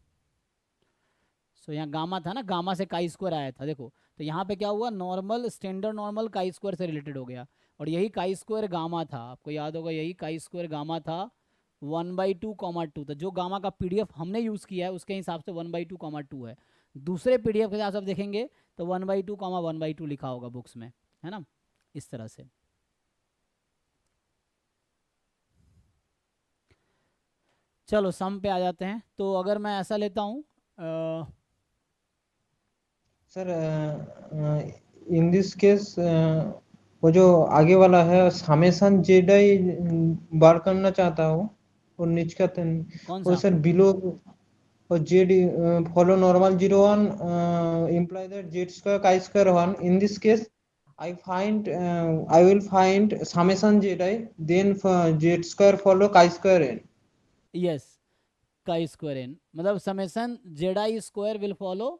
सो यहाँ गामा था ना, गामा से काई स्क्वायर आया था, देखो तो यहाँ पे क्या हुआ, normal standard normal chi square से रिलेटेड हो गया, और यही काई स्क्वायर गामा था, आपको याद होगा यही काई स्क्वायर गामा था 1/2, 2, तो जो गामा का पीडीएफ हमने यूज़ किया है उसके हिसाब से 1/2, 2 है। दूसरे पीडीएफ के हिसाब से आप देखेंगे तो 1/2, 1/2 लिखा होगा बुक्स में, है ना, इस तरह से। चलो सम पे आ जाते हैं, तो अगर मैं ऐसा लेता हूँ सर इन दिस केस वो जो आगे वाला है समेशन जेड आई बार करना चाहता हूँ और नीच का कौन वो सा, सर बिलो और Z follow normal 0 1 imply that z square chi square 1 in this case I will find summation zi then z square follow chi square n। Yes chi square n, मतलब summation z i square will follow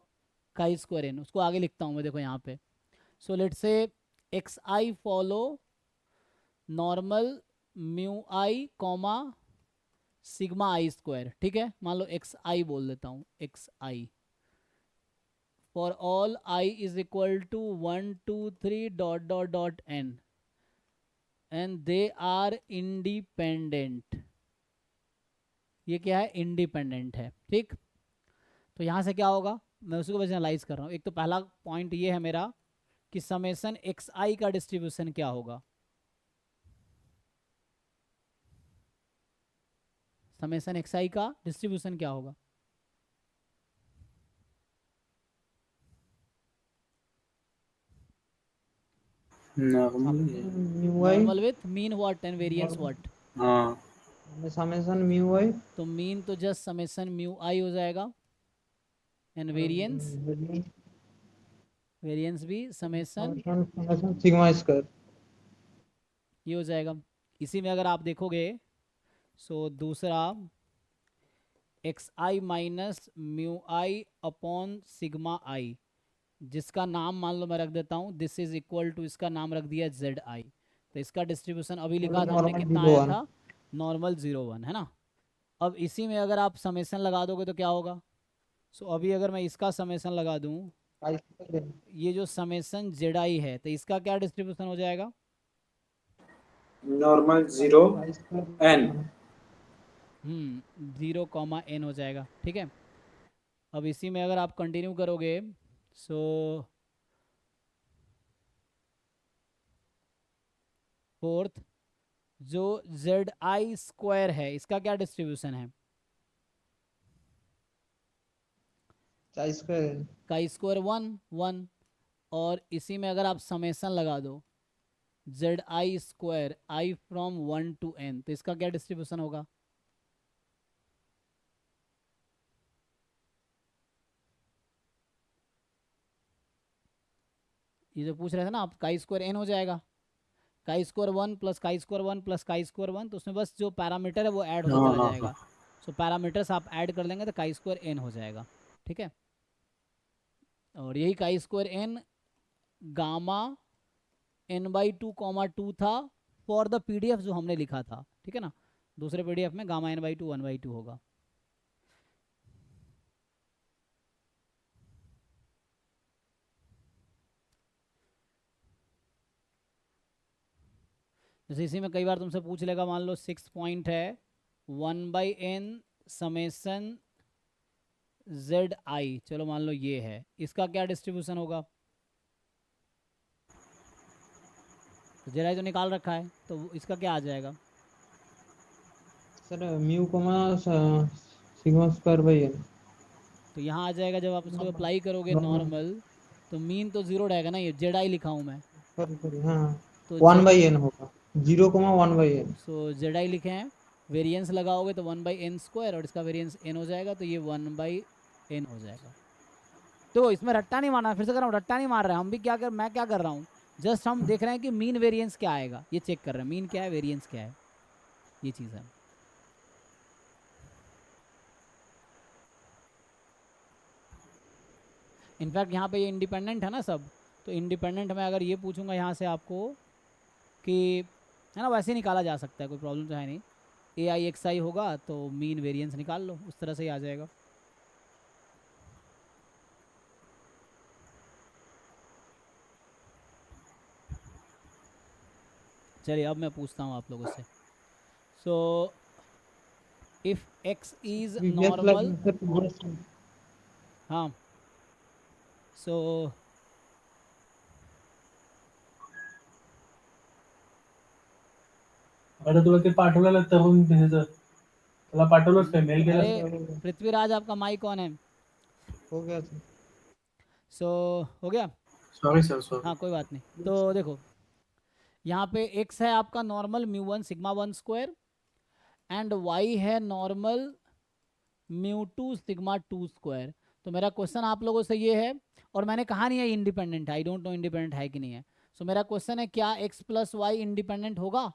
chi square n, उसको आगे लिखता हूँ मैं, देखो यहाँ पे। So let say x i follow normal mu i comma sigma i square, ठीक है, मान लो एक्स आई बोल देता हूँ, x i for all i is equal to 1 2 3 dot dot dot n and they are independent, ये क्या है, इंडिपेंडेंट है, ठीक। तो यहाँ से क्या होगा, मैं उसी को बस एनालाइज कर रहा हूँ। एक तो पहला पॉइंट ये है मेरा कि समेसन एक्स आई का डिस्ट्रीब्यूशन क्या होगा। समेसन एक्स आई का डिस्ट्रीब्यूशन क्या होगा? Normal mu I normal with mean what and variance what? हाँ समेशन म्यू आई तो मीन तो जस्ट समेसन म्यू आई हो जाएगा एंड वेरिएंस भी समेसन समेशन सिग्मा स्क्वायर। ये हो जाएगा। इसी में अगर आप देखोगे सो दूसरा एक्स आई माइनस म्यू आई अपॉन सिग्मा आई, जिसका नाम मान लो मैं रख देता हूँ, दिस इज इक्वल टू, इसका नाम रख दिया जेड आई। तो इसका डिस्ट्रीब्यूशन अभी लिखा था हमने, नॉर्मल कितना 0 आया 1। था? नॉर्मल 0 1 है ना। अब इसी में अगर आप समेसन लगा दोगे तो क्या होगा? सो अभी अगर मैं इसका समेसन लगा दूं, ये जो समेसन जेड आई है, तो इसका क्या डिस्ट्रीब्यूशन हो जाएगा? Normal 0 n। 0, n हो जाएगा। ठीक है। अब इसी में अगर आप कंटिन्यू करोगे सो फोर्थ जो जेड आई स्क्वायर है, इसका क्या डिस्ट्रीब्यूशन है? का स्क्वायर 1 1। और इसी में अगर आप समेसन लगा दो Z i square I from 1 to n, तो इसका क्या डिस्ट्रीब्यूशन होगा? ये जो पूछ रहे थे ना आप, काई स्क्वायर n हो जाएगा। Chi square 1 plus chi square 1 plus chi square 1, तो उसमें बस जो पैरामीटर है वो ऐड होता हाँ चला हाँ जाएगा। सो पैरामीटर्स आप ऐड कर लेंगे तो काई स्क्वायर n हो जाएगा। ठीक है। और यही काई स्क्वायर n गामा n/2, था फॉर द पीडीएफ जो हमने लिखा था। ठीक है ना। दूसरे पीडीएफ में गामा n/2 1/2 होगा। जैसे इसी में कई बार तुमसे पूछ लेगा, मान लो 6 पॉइंट है 1/n समेसन जेड आई, चलो मान लो ये है, इसका क्या डिस्ट्रीब्यूशन होगा? तो जेड आई तो निकाल रखा है, तो इसका क्या आ जाएगा? Sir mu comma sigma square by N. तो यहाँ आ जाएगा, जब आप इसको अप्लाई करोगे नॉर्मल, तो मीन तो 0 रहेगा ना, ये जेड आई लिखा हूँ मैं। हाँ तो 1 बाई एन होगा, 0, 1 by N. So Z I लिखे हैं, वेरिएंस लगाओगे तो 1/n स्क्वायर, और इसका वेरिएंस n हो जाएगा, तो ये 1/n हो जाएगा। तो इसमें रट्टा नहीं मारना, फिर से कर रहा हूँ, रट्टा नहीं मार रहे हैं हम भी। मैं क्या कर रहा हूँ, जस्ट हम देख रहे हैं कि मीन वेरिएंस क्या आएगा, ये चेक कर रहे हैं, मीन क्या है वेरिएंस क्या है, ये चीज़ है। इनफैक्ट यहाँ पे ये इंडिपेंडेंट है ना सब, तो इंडिपेंडेंट में अगर ये पूछूंगा यहाँ से आपको कि, है ना, वैसे ही निकाला जा सकता है, कोई प्रॉब्लम तो है नहीं। AIXI होगा तो मीन वेरिएंस निकाल लो, उस तरह से ही आ जाएगा। चलिए अब मैं पूछता हूँ आप लोगों से। सो इफ x इज नॉर्मल, हाँ, सो अरे तुला ते पाठवलेलं तरुण ह्याचं, तुला पाठवलंच काय मेल केला? अरे पृथ्वीराज, आपका माइक ऑन है? हो गया सर। सो हो गया। Sorry sir sorry. हाँ कोई बात नहीं। तो देखो यहाँ पे x है आपका normal μ1 sigma 1 square, and y है नॉर्मल μ2 सिग्मा 2 स्क्वायर। तो मेरा क्वेश्चन आप लोगों से ये है, और मैंने कहा नहीं है इंडिपेंडेंट है, आई डोंट नो इंडिपेंडेंट है कि नहीं है। सो मेरा क्वेश्चन है, क्या x प्लस वाई इंडिपेंडेंट होगा?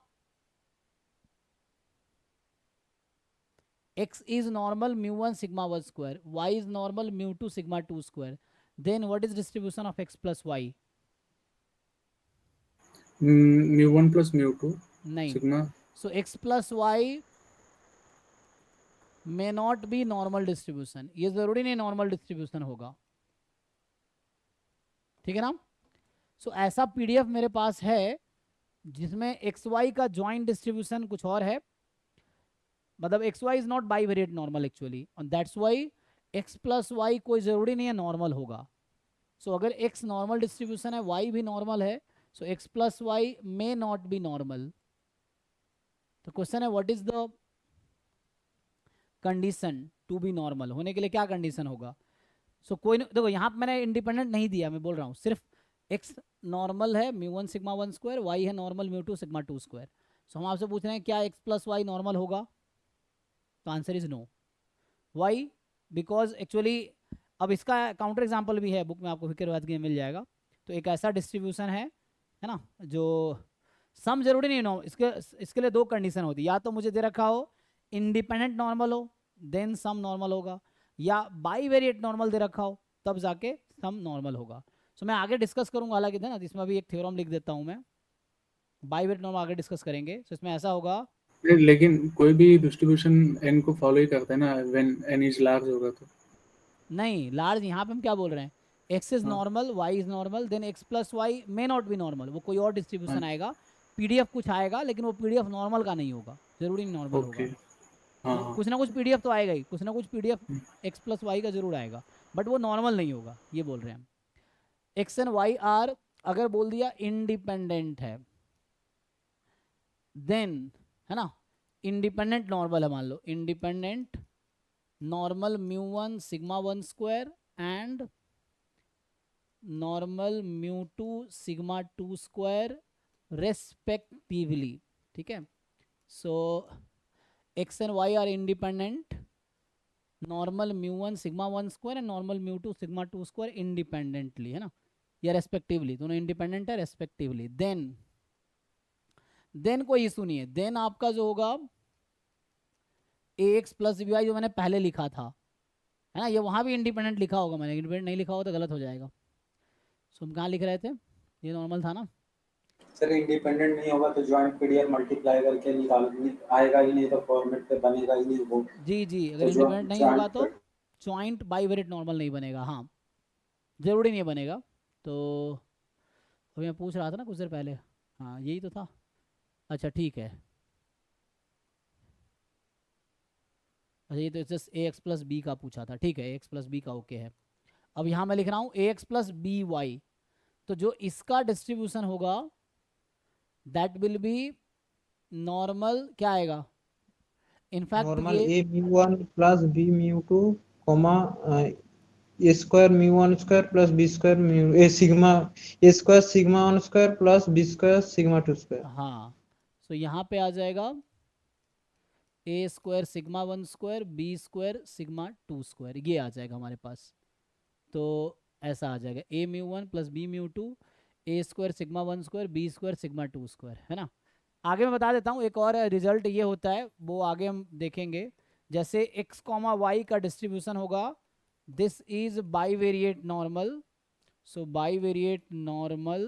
x is normal μ1 sigma 1 square, y is normal μ2 sigma 2 square, then what is distribution of x plus y? μ1 plus μ2 नहीं, sigma। so x plus y may not be normal distribution, ये जरूरी नहीं normal distribution होगा। ठीक है ना। सो ऐसा PDF मेरे पास है जिसमें एक्स वाई का ज्वाइंट डिस्ट्रीब्यूशन कुछ और है, मतलब x y is not bivariate normal actually, और that's why x plus y कोई ज़रूरी नहीं है नॉर्मल होगा. सो अगर x नॉर्मल डिस्ट्रीब्यूशन है, y भी नॉर्मल है, so x plus Y may not be normal. तो क्वेश्चन है what is the condition to be normal. होने के लिए क्या कंडीशन होगा. सो कोई नहीं, देखो यहाँ पे मैंने इंडिपेंडेंट नहीं दिया, मैं बोल रहा हूँ सिर्फ x नॉर्मल है μ1 सिग्मा 1 स्क्वायर, y है नॉर्मल μ2 सिग्मा 2 स्क्वायर. सो हम आपसे पूछ रहे हैं क्या x प्लस वाई नॉर्मल होगा. तो answer is no. Why because actually अब इसका काउंटर एग्जाम्पल भी है बुक में, आपको फिक्र के मिल जाएगा. तो एक ऐसा डिस्ट्रीब्यूशन है ना, जो सम जरूरी नहीं नो, इसके लिए दो कंडीशन होती है. या तो मुझे दे रखा हो इंडिपेंडेंट नॉर्मल हो देन सम नॉर्मल होगा, या बाई वेरिएट नॉर्मल दे रखा हो तब जाके सम नॉर्मल होगा. सो मैं आगे डिस्कस करूंगा, हालांकि ना इसमें अभी एक थ्योरम लिख देता हूं मैं, बाई वेरिएट नॉर्मल आगे डिस्कस करेंगे. सो इसमें ऐसा होगा, लेकिन कोई भी डिस्ट्रीब्यूशन n को फॉलो ही करता है ना, व्हेन n इज लार्ज होगा तो. नहीं लार्ज यहाँ पे हम क्या बोल रहे हैं, एक्स इज हाँ. Normal Y is normal then X plus Y may not be normal. वो कोई और डिस्ट्रीब्यूशन हाँ. आएगा, पीडीएफ कुछ आएगा, लेकिन वो पीडीएफ नॉर्मल का नहीं होगा, जरूरी नहीं नॉर्मल ओके. होगा. हाँ वो हाँ. कुछ ना कुछ पीडीएफ तो आएगा ही, कुछ ना कुछ पीडीएफ एक्स प्लस वाई का जरूर आएगा, बट वो नॉर्मल नहीं होगा, ये बोल रहे हैं हम. एक्स एंड वाई आर अगर बोल दिया इंडिपेंडेंट है देन, है ना, इंडिपेंडेंट नॉर्मल है, मान लो independent normal μ1 sigma 1 square and normal μ2 sigma 2 square respectively. ठीक है. So x and Y are independent, normal μ1 sigma 1 square and normal μ2 sigma 2 square independently, है ना, या रेस्पेक्टिवली, दोनों इंडिपेंडेंट है रेस्पेक्टिवली. देन कोई इशू नहीं है. देन आपका जो होगा ax प्लस बी वाई जो मैंने पहले लिखा था, है ना, ये वहाँ भी इंडिपेंडेंट लिखा होगा, मैंने इंडिपेंडेंट नहीं लिखा हो तो गलत हो जाएगा. सो हम कहाँ लिख रहे थे, ये नॉर्मल था ना. सर इंडिपेंडेंट नहीं होगा तो जॉइंट पीडीएफ मल्टीप्लाई करके निकाल आएगा ही नहीं, तो फॉर्मेट पे बनेगा ही नहीं वो. जी जी, अगर तो इंडिपेंडेंट नहीं होगा तो joint joint by variate normal नहीं बनेगा. हाँ जरूरी नहीं बनेगा. तो अभी मैं पूछ रहा था ना कुछ देर पहले, हाँ यही तो था. अच्छा ठीक है, अच्छा ये तो just A x plus B का पूछा था. ठीक है, ए एक्स प्लस बी का ओके है. अब यहाँ मैं लिख रहा हूँ A x plus B Y, तो जो इसका डिस्ट्रीब्यूशन होगा दैट विल बी नॉर्मल, क्या आएगा इनफैक्ट नॉर्मल ये a μ1 plus b μ2 comma a square μ1 square plus b square mu a sigma a square sigma 1 square plus b square sigma 2 square. हाँ. So यहाँ पे आ जाएगा a square sigma 1 square b square sigma 2 square, ये आ जाएगा हमारे पास. तो ऐसा आ जाएगा a μ1 plus b μ2 a square sigma 1 square b square sigma 2 square, है ना. आगे मैं बता देता हूँ एक और रिजल्ट ये होता है, वो आगे हम देखेंगे. जैसे x कॉमा वाई का डिस्ट्रीब्यूशन होगा, this is by variate normal. So by variate normal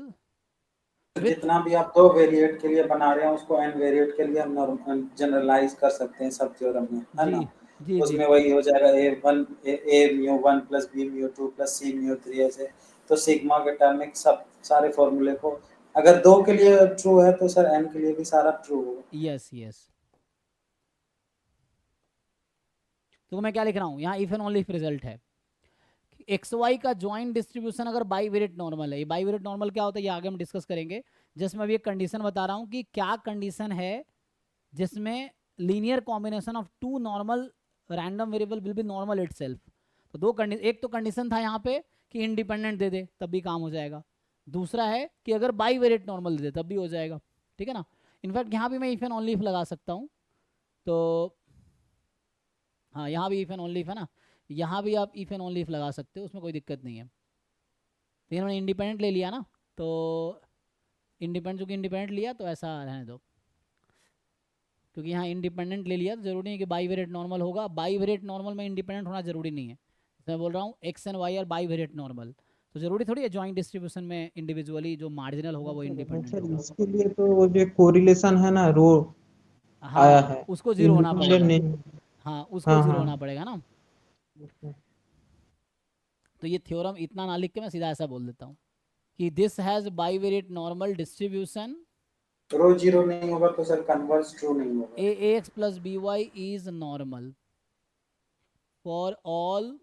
जितना भी आप दो वेरिएट के लिए बना रहे हैं उसको n वेरिएट के लिए हम जनरलाइज कर सकते हैं सब थ्योरम में, है ना. जी जी उसमें वही हो जाएगा a μ1 plus b μ2 plus c μ3 ऐसे. तो सिग्मा के टर्म में सब सारे फॉर्मूले को अगर दो के लिए ट्रू है तो सर n के लिए भी सारा ट्रू होगा. Yes yes. तो मैं क्या लिख रहा हूँ यहाँ, if and only if result है एक्स वाई का ज्वाइंट डिस्ट्रीब्यूशन अगर बाई वेरिएट नॉर्मल है. ये बाई वेरिएट नॉर्मल क्या होता है ये आगे हम डिस्कस करेंगे. जस्ट मैं अभी एक कंडीशन बता रहा हूँ कि क्या कंडीशन है जिसमें linear combination of two normal random variable will be normal itself. तो दो कंडीशन, एक तो कंडीशन था यहाँ पे कि इंडिपेंडेंट दे दे तब भी काम हो जाएगा. दूसरा है कि अगर बाई वेरिएट नॉर्मल दे दे तब भी हो जाएगा. ठीक है ना. इनफैक्ट यहाँ भी मैं इफ एंड ओनली इफ लगा सकता हूँ. तो हाँ यहाँ भी इफ एंड ओनली इफ है ना, यहाँ भी आप इफ एंड ओनली इफ लगा सकते हो, उसमें कोई दिक्कत नहीं है. लेकिन मैंने इंडिपेंडेंट ले लिया ना, तो इंडिपेंडेंट चूँकि इंडिपेंडेंट लिया तो ऐसा रहने दो, क्योंकि यहाँ इंडिपेंडेंट ले लिया तो जरूरी नहीं कि बाई वेरिएट नॉर्मल होगा. बाई वेरिएट नॉर्मल में इंडिपेंडेंट होना जरूरी नहीं है. मैं बोल रहा हूँ X and Y are bivariate normal, तो जरूरी थोड़ी है जॉइंट डिस्ट्रीब्यूशन में इंडिविजुअली जो मार्जिनल होगा वो इंडिपेंडेंट सर होगा. इसके लिए तो वो जो कोरिलेशन है ना रो आया हाँ है, उसको जीरो होना इंडिपेंडेंट पड़ेगा. नहीं. हाँ उसको हाँ जीरो हाँ. होना पड़ेगा ना. तो ये थ्योरम इतना ना लिख के मैं सीधा ऐसा बोल देता हूँ कि this has bivariate normal distribution, rho zero नहीं होगा तो सर कन्वर्स ट्रू नहीं होगा. A x plus B y is normal for all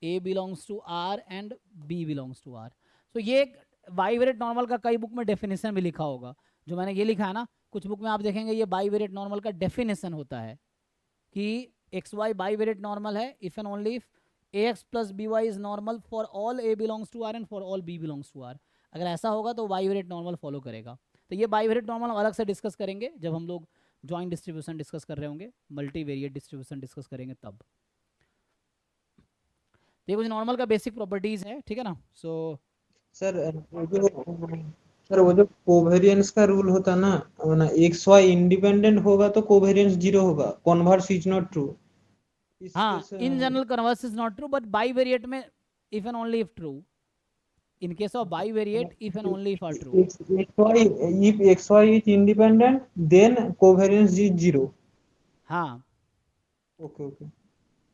A belongs to R and B belongs to R. So ये बाईवेरिएट नॉर्मल का कई book में definition भी लिखा होगा, जो मैंने ये लिखा है ना, कुछ बुक में आप देखेंगे ये बाईवेरिएट नॉर्मल का डेफिनेशन होता है कि एक्स वाई बाईवेरिएट नॉर्मल है if and only if ax plus by is normal for all a belongs to R and for all b belongs to R. अगर ऐसा होगा तो बाईवेरिएट नॉर्मल फॉलो करेगा. तो ये बाईवेरिएट नॉर्मल अलग से डिस्कस करेंगे जब हम लोग जॉइंट डिस्ट्रीब्यूशन डिस्कस कर रहे होंगे, मल्टीवेरिएट डिस्ट्रीब्यूशन डिस्कस करेंगे तब. ये कुछ नॉर्मल का बेसिक प्रॉपर्टीज है, ठीक है ना. सो सर वो जो कोवेरियंस का रूल होता है ना एक्स वाई इंडिपेंडेंट होगा तो कोवेरियंस 0 होगा, कॉन्वर्स इज नॉट ट्रू. हाँ, in general converse is not true, but bivariate में if and only if true. In case of bivariate, if and only if are true. If xy is independent, then covariance is 0. हाँ. Okay.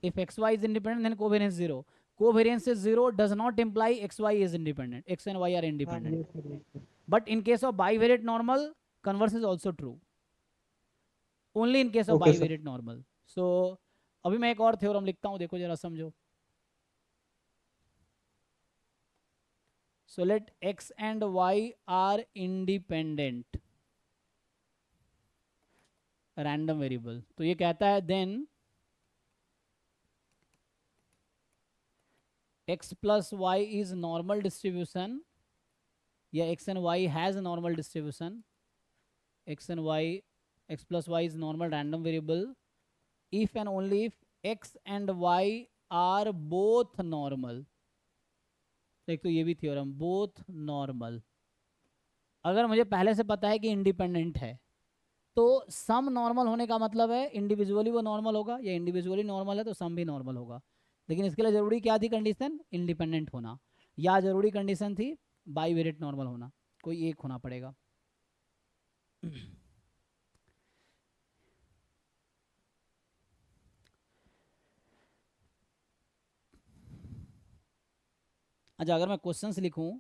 If xy is independent, then covariance 0. Covariance is 0 does not imply xy is independent. X and y are independent. Yes. But in case of bivariate normal, converse is also true. Only in case of Okay, sir. bivariate normal. So अभी मैं एक और theorem लिखता हूँ, देखो जरा समझो. So let x and y are independent random variable. तो ये कहता है then x plus y is normal distribution, या x and y has a normal distribution. x plus y is normal random variable if and only if x and y are both normal. एक तो ये भी theorem, both normal. अगर मुझे पहले से पता है कि इंडिपेंडेंट है तो सम नॉर्मल होने का मतलब है इंडिविजुअली वो नॉर्मल होगा, या इंडिविजुअली नॉर्मल है तो सम भी नॉर्मल होगा. लेकिन इसके लिए ज़रूरी क्या थी कंडीशन? इंडिपेंडेंट होना, या ज़रूरी कंडीशन थी बाईवेरिएट नॉर्मल होना. कोई एक होना पड़ेगा. अच्छा, अगर मैं क्वेश्चंस लिखूं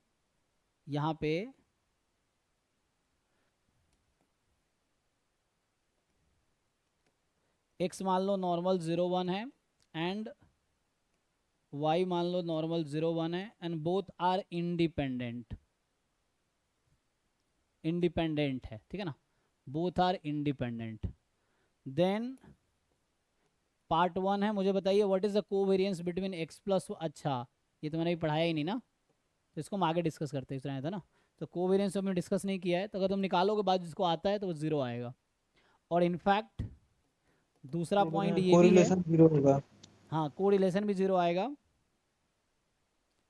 यहाँ पे, x मान लो नॉर्मल 0 1 है एंड y मान लो नॉर्मल 0 1 है एंड बोथ आर इंडिपेंडेंट है, ठीक है ना. Both are independent. Then part 1 है, मुझे बताइए what is the covariance between x plus. अच्छा, ये तो मैंने भी पढ़ाया ही नहीं ना, तो इसको हम आगे डिस्कस करते हैं. इस तरह था ना, तो कोवेरियंस हमने डिस्कस नहीं किया है, तो अगर तुम निकालोगे बाद जिसको आता है तो वो 0 आएगा. और इनफैक्ट दूसरा पॉइंट ये भी है, 0 होगा. हाँ, कोरिलेशन भी 0 आएगा.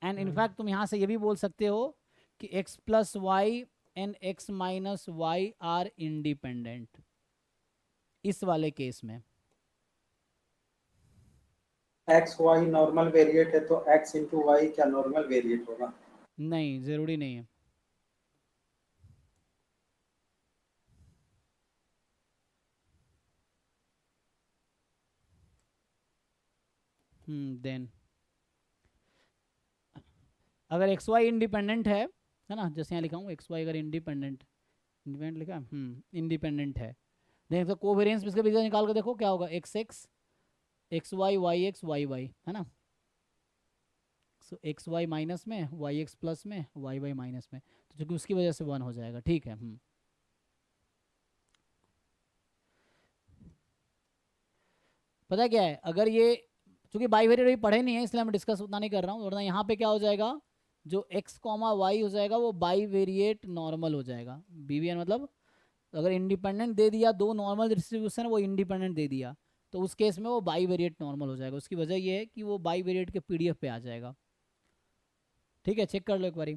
एंड इनफैक्ट तुम यहाँ से ये भी बोल सकते हो कि x plus Y and x minus Y are independent इस वाले केस में. एक्स वाई नॉर्मल वेरिएट है तो एक्स इंटू वाई क्या नॉर्मल वेरिएट होगा? नहीं, जरूरी नहीं है. देन अगर एक्स वाई इंडिपेंडेंट है ना, जैसे यहाँ लिखा हूँ एक्स वाई अगर इंडिपेंडेंट लिखा इंडिपेंडेंट है, देन तो कोवेरियंस इसके बीच निकाल कर देखो क्या होगा. X Y Y X Y Y है ना. सो एक्स वाई माइनस में, वाई एक्स प्लस में, वाई वाई माइनस में, तो चूंकि उसकी वजह से 1 हो जाएगा. ठीक है. पता क्या है, अगर ये चूंकि बाईवेरिएट अभी पढ़े नहीं है इसलिए मैं डिस्कस उतना नहीं कर रहा हूँ, वरना यहाँ पे क्या हो जाएगा, जो x कॉमा वाई हो जाएगा वो बाईवेरिएट नॉर्मल हो जाएगा. बीवीएन मतलब अगर इंडिपेंडेंट दे दिया, दो नॉर्मल डिस्ट्रीब्यूशन वो इंडिपेंडेंट दे दिया, तो उस केस में वो बाईवेरिएट नॉर्मल हो जाएगा. उसकी वजह ये है कि वो बाईवेरिएट के पीडीएफ पे आ जाएगा. ठीक है, चेक कर लो एक बारी.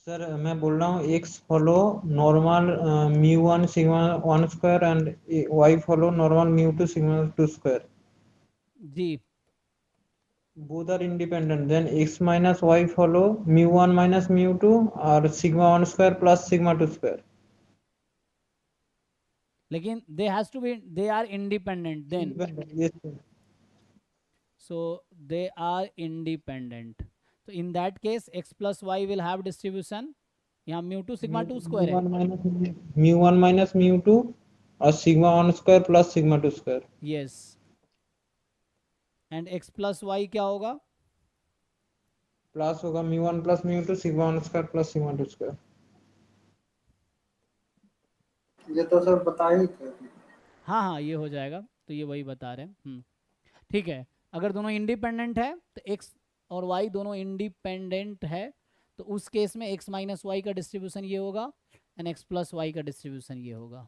सर मैं बोल रहा हूँ x follow normal μ1 sigma 1 square and y follow normal μ2 sigma 2 square. जी, both are independent, then x minus y follow μ1 minus μ2 और sigma 1 square plus sigma 2 square. लेकिन they are independent then. Yes, sir. So they are independent. So in that case x plus y will have distribution, यहाँ μ2 sigma 2 square है. μ1 minus μ2 और sigma 1 square plus sigma 2 square. Yes. And x plus y क्या होगा? Plus होगा μ1 plus μ2 sigma 1 square plus sigma 2 square. ये तो sir बता ही थे। हाँ हाँ ये हो जाएगा, तो ये वही बता रहे हैं। ठीक है, अगर दोनों इंडिपेंडेंट है तो एक्स और वाई दोनों इंडिपेंडेंट है तो उस केस में एक्स माइनस वाई का डिस्ट्रीब्यूशन ये होगा एंड एक्स प्लस वाई का डिस्ट्रीब्यूशन ये होगा।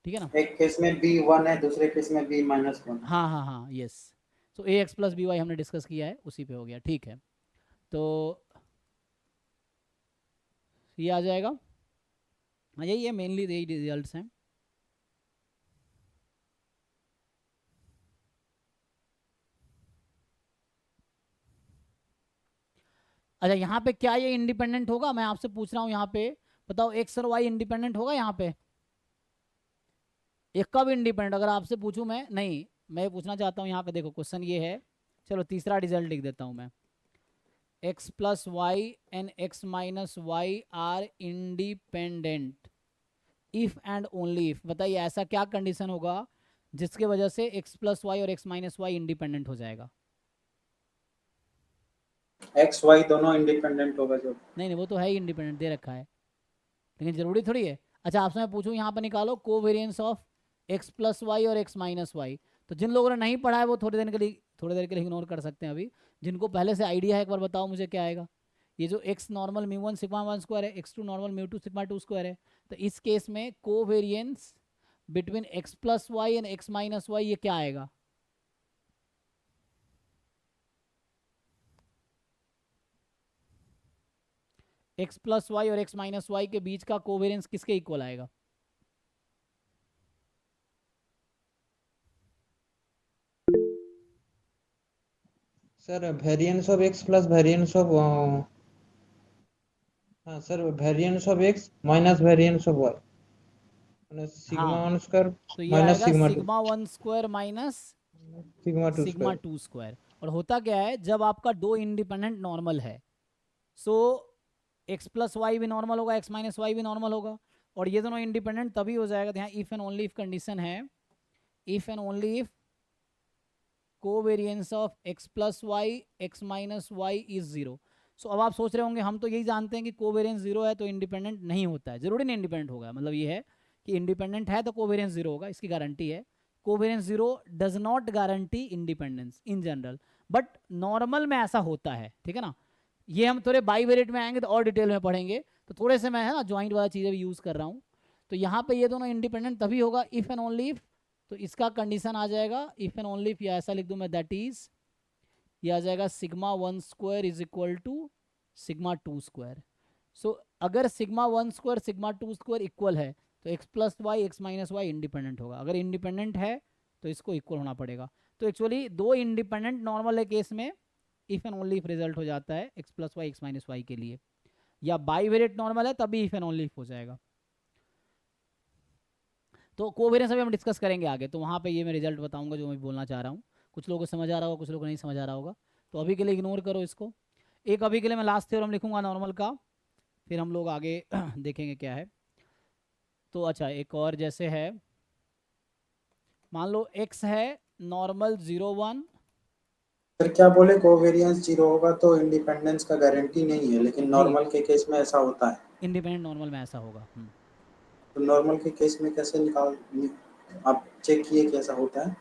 ठीक है ना? एक केस में b1 है, दूसरे केस में b-1। हाँ हाँ हाँ यस। सो ए एक्स प्लस बी वाई हमने डिस्कस किया है, उसी पे हो गया। ठीक है, तो ये आ जाएगा। हाँ यही है, मेनली यही रिजल्ट्स हैं। अच्छा यहाँ पे क्या ये इंडिपेंडेंट होगा? मैं आपसे पूछ रहा हूँ यहाँ पे, बताओ एक्स और वाई इंडिपेंडेंट होगा यहाँ पे? एक का भी इंडिपेंडेंट अगर आपसे पूछूं मैं, नहीं मैं पूछना चाहता हूँ यहाँ पे, देखो क्वेश्चन ये है, चलो तीसरा रिजल्ट लिख देता हूँ मैं। X plus Y and x minus Y are independent if and only if. बताइए ऐसा क्या कंडीशन होगा जिसके वजह से एक्स प्लस वाई और एक्स माइनस वाई इंडिपेंडेंट हो जाएगा? एक्स वाई दोनों इंडिपेंडेंट होगा जो। नहीं नहीं वो तो है ही इंडिपेंडेंट, दे रखा है, लेकिन जरूरी थोड़ी है। अच्छा आपसे मैं पूछूं यहाँ पर निकालो covariance of x plus Y और एक्स माइनस वाई। तो जिन लोगों ने नहीं पढ़ा है वो थोड़ी देर के लिए इग्नोर कर सकते हैं। अभी जिनको पहले से आइडिया है एक बार बताओ मुझे क्या आएगा। ये जो x normal mu one sigma one square है, x two normal mu two sigma two square है, तो इस केस में covariance between x plus Y and x minus y ये क्या आएगा? एक्स प्लस वाई और एक्स माइनस वाई के बीच का कोवेरिएंस किसके इक्वल आएगा? Sir variance of x plus variance of हाँ sir variance of x minus variance of y sigma हाँ 1 स्क्वायर तो ये माइनस आएगा sigma 2 sigma one square minus sigma 2 sigma square. Two square. और होता क्या है जब आपका दो इंडिपेंडेंट नॉर्मल है, सो एक्स प्लस वाई भी नॉर्मल होगा, एक्स माइनस वाई भी नॉर्मल होगा, और ये दोनों इंडिपेंडेंट तभी हो जाएगा। यहाँ if and only if condition है, if and only if covariance of x plus Y x minus y is zero. So अब आप सोच रहे होंगे हम तो यही जानते हैं कि कोवेरिएंस जीरो है तो इंडिपेंडेंट नहीं होता है। जरूरी नहीं इंडिपेंडेंट होगा, मतलब ये है कि इंडिपेंडेंट है तो कोवेरिएंस जीरो होगा, इसकी गारंटी है। Covariance zero does not guarantee independence in general, but normal में ऐसा होता है। ठीक है ना? ये हम थोड़े बाईवेरिएट में आएंगे तो और डिटेल में पढ़ेंगे, तो थोड़े से मैं है ना ज्वाइंट वाला चीज़ें भी यूज़ कर रहा हूँ। तो यहाँ पे ये दोनों इंडिपेंडेंट तभी होगा इफ़ एंड ओनली इफ। तो इसका कंडीशन आ जाएगा इफ एंड ओनली इफ, या ऐसा लिख दूँ मैं, दैट इज ये आ जाएगा sigma one square is equal to sigma two square. So अगर sigma one square sigma two square equal है तो x plus Y x minus Y independent होगा। अगर इंडिपेंडेंट है तो इसको इक्वल होना पड़ेगा। तो एक्चुअली दो इंडिपेंडेंट नॉर्मल है केस में if and only if result हो जाता है X plus Y x minus Y के लिए, या बाईवेरिएट नॉर्मल है तभी इफ एंड ओनली इफ हो जाएगा। तो कोवेरिएंस अभी हम डिस्कस करेंगे आगे, तो वहाँ पे ये मैं रिजल्ट बताऊंगा जो मैं बोलना चाह रहा हूँ। कुछ लोगों को समझ आ रहा होगा, कुछ लोगों को नहीं समझ आ रहा होगा, तो अभी के लिए इग्नोर करो इसको। एक अभी के लिए मैं लास्ट थ्योरम लिखूंगा नॉर्मल का, फिर हम लोग आगे देखेंगे क्या है। तो अच्छा एक और जैसे है, मान लो x है नॉर्मल 0 1। फिर क्या बोले, कोवेरिएंस जीरो होगा तो इंडिपेंडेंस का गारंटी नहीं है, लेकिन जी नॉर्मल के केस में ऐसा होता है। इंडिपेंडेंट नॉर्मल में ऐसा होगा। तो नॉर्मल के केस में कैसे आप चेक किए कैसा होता है?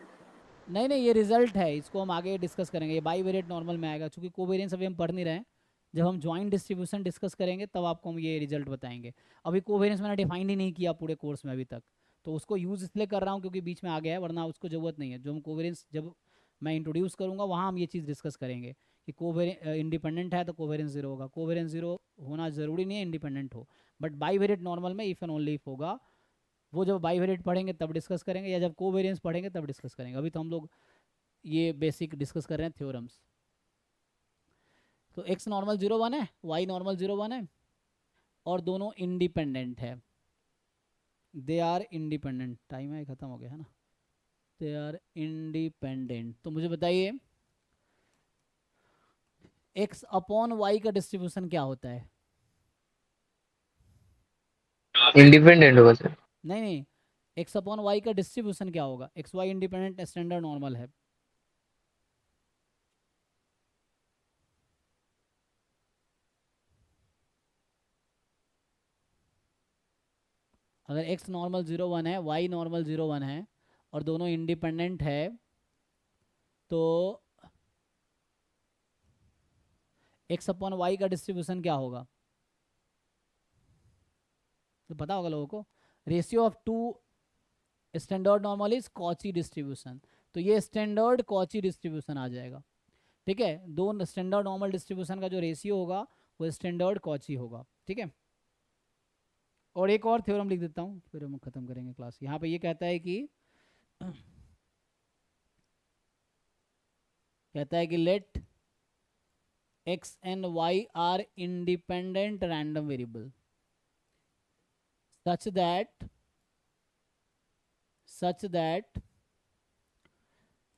नहीं नहीं ये रिजल्ट है, इसको हम आगे डिस्कस करेंगे। ये बाईवेरिएट नॉर्मल में आएगा, क्योंकि कोवेरिएंस अभी हम पढ़ नहीं रहे हैं। जब हम ज्वाइंट डिस्ट्रीब्यूशन डिस्कस करेंगे तब आपको हम ये रिजल्ट बताएंगे। अभी कोवेरिएंस मैंने डिफाइन ही नहीं किया पूरे कोर्स में अभी तक, तो उसको यूज़ इसलिए कर रहा हूँ क्योंकि बीच में आ गया है, वरना उसको ज़रूरत नहीं है। जो हम कोवेरिएंस जब मैं इंट्रोड्यूस करूँगा वहाँ हम ये चीज़ डिस्कस करेंगे कि कोवेरिएंस इंडिपेंडेंट है तो कोवेरिएंस जीरो होगा। कोवेरिएंस जीरो होना ज़रूरी नहीं है इंडिपेंडेंट हो, बट बाईवेरिएट नॉर्मल में इफ़ एंड ओनली इफ होगा। वो जब बाईवेरिएट पढ़ेंगे तब डिस्कस करेंगे, या जब कोवेरिएंस पढ़ेंगे तब डिस्कस करेंगे। अभी तो हम लोग ये बेसिक डिस्कस कर रहे हैं थ्योरम्स। तो x नॉर्मल 0 1 है, y नॉर्मल 0 1 है, और दोनों इंडिपेंडेंट है। दे आर इंडिपेंडेंट। टाइम है ख़त्म हो गया है ना? They are independent. तो मुझे बताइए x अपॉन y का डिस्ट्रीब्यूशन क्या होता है? इंडिपेंडेंट होगा सर। नहीं नहीं x अपॉन y का डिस्ट्रीब्यूशन क्या होगा? x y independent standard normal है। अगर x नॉर्मल 0 1 है, y नॉर्मल 0 1 है और दोनों इंडिपेंडेंट है तो x अपॉन y का डिस्ट्रीब्यूशन क्या होगा? तो पता होगा लोगों को, ratio of two standard normal is Cauchy distribution. तो ये स्टैंडर्ड कॉची डिस्ट्रीब्यूशन आ जाएगा। ठीक है, दो स्टैंडर्ड नॉर्मल डिस्ट्रीब्यूशन का जो रेशियो होगा वो स्टैंडर्ड कॉची होगा। ठीक है, और एक और थ्योरम लिख देता हूँ फिर हम खत्म करेंगे क्लास। यहाँ पे ये कहता है कि late x and y are independent random variable such that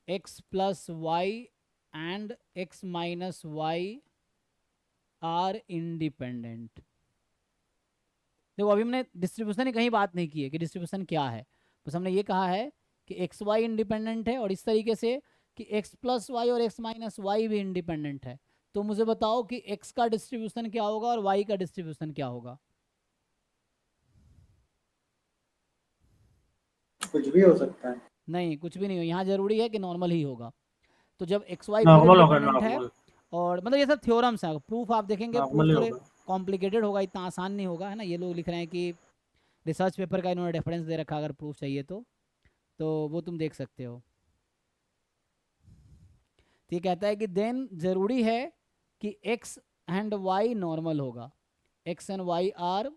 x plus y and x minus y are independent। देखो अभी हमने डिस्ट्रीब्यूशन की कहीं बात नहीं की है कि डिस्ट्रीब्यूशन क्या है, बस हमने ये कहा है कि एक्स वाई इंडिपेंडेंट है और इस तरीके से कि एक्स प्लस वाई और एक्स माइनस वाई भी इंडिपेंडेंट है। तो मुझे बताओ कि एक्स का डिस्ट्रीब्यूशन क्या होगा और वाई का डिस्ट्रीब्यूशन क्या होगा? कुछ भी हो सकता है। नहीं, कुछ भी नहीं हो, यहाँ जरूरी है कि नॉर्मल ही होगा। तो जब एक्स वाई खुद नॉर्मल होगा, इंडिपेंडेंट है, नॉर्मल और मतलब ये सब थ्योरम्स हैं, प्रूफ आप देखेंगे नॉर्मल प्रूफ ही थोड़े होगा। कॉम्प्लिकेटेड होगा, इतना आसान नहीं होगा, है ना। ये लोग लिख रहे हैं कि रिसर्च पेपर का इन्होंने रेफरेंस दे रखा, अगर प्रूफ चाहिए तो वो तुम देख सकते हो। तो ये कहता है कि देन जरूरी है कि x एंड y नॉर्मल होगा। x and y are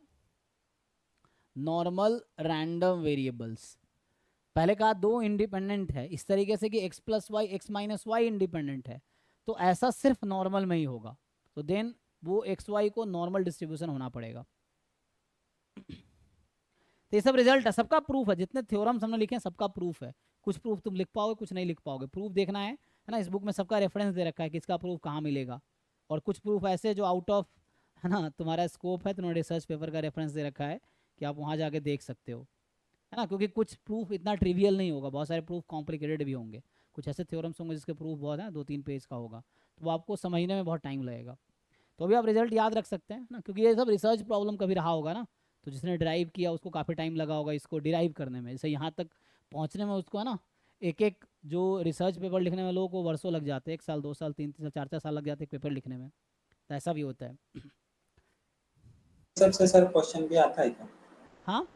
normal random variables. पहले कहा दो इंडिपेंडेंट है, इस तरीके से कि x plus Y x minus Y independent है, तो ऐसा सिर्फ नॉर्मल में ही होगा। तो देन वो एक्स वाई को नॉर्मल डिस्ट्रीब्यूशन होना पड़ेगा। तो ये सब रिजल्ट है, सबका प्रूफ है, जितने थ्योरम्स हमने लिखे हैं सबका प्रूफ है। कुछ प्रूफ तुम लिख पाओगे, कुछ नहीं लिख पाओगे, प्रूफ देखना है ना। इस बुक में सबका रेफरेंस दे रखा है कि इसका प्रूफ कहाँ मिलेगा। और कुछ प्रूफ ऐसे जो आउट ऑफ, है ना, तुम्हारा स्कोप है, तुम्हारे रिसर्च पेपर का रेफरेंस दे रखा है कि आप वहाँ जाके देख सकते हो, है ना। क्योंकि कुछ प्रूफ इतना ट्रिवियल नहीं होगा, बहुत सारे प्रूफ कॉम्प्लिकेटेड भी होंगे। कुछ ऐसे थ्योरम्स होंगे जिसके प्रूफ बहुत है, 2-3 पेज का होगा, तो वो आपको समझने में बहुत टाइम लगेगा। तो अभी आप रिजल्ट याद रख सकते हैं ना, क्योंकि ये सब रिसर्च प्रॉब्लम कभी रहा होगा ना, तो जिसने ड्राइव किया उसको काफ़ी टाइम लगा होगा इसको डिराइव करने में। जैसे यहाँ तक पहुँचने में उसको, है ना, एक जो रिसर्च पेपर लिखने में लोगों को वर्षों लग जाते हैं, 1 साल 2 साल 3 साल 4 साल लग जाते हैं पेपर लिखने में, तो ऐसा भी होता है। सबसे सर क्वेश्चन भी आता है क्या? हाँ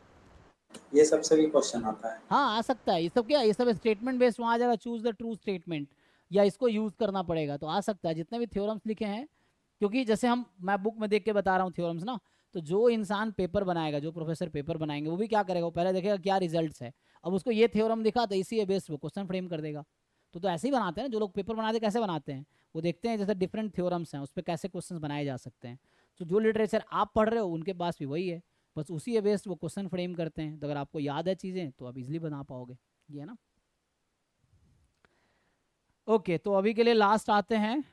ये सबसे भी क्वेश्चन आता है? हाँ, आ सकता है। ये सब क्या, ये सब स्टेटमेंट बेस्ड वहाँ आ जाएगा, चूज द ट्रू स्टेटमेंट, या इसको यूज़ करना पड़ेगा, तो आ सकता है। जितने भी थ्योरम्स लिखे हैं, क्योंकि जैसे मैं बुक में देख के बता रहा हूँ थ्योरम्स ना, तो जो इंसान पेपर बनाएगा, जो प्रोफेसर पेपर बनाएंगे, वो भी क्या करेगा, वो पहले देखेगा क्या रिजल्ट्स है। अब उसको ये थ्योरम दिखा तो इसी बेस्ड वो क्वेश्चन फ्रेम कर देगा। तो ऐसे ही बनाते हैं ना जो लोग पेपर बनाते हैं, कैसे बनाते हैं, वो देखते हैं जैसे डिफरेंट थ्योरम्स हैं उस पर कैसे क्वेश्चन बनाए जा सकते हैं। तो जो लिटरेचर आप पढ़ रहे हो उनके पास भी वही है, बस उसी बेस्ड वो क्वेश्चन फ्रेम करते हैं। तो अगर आपको याद है चीज़ें तो आप इजीली बना पाओगे, ये है ना। ओके, तो अभी के लिए लास्ट आते हैं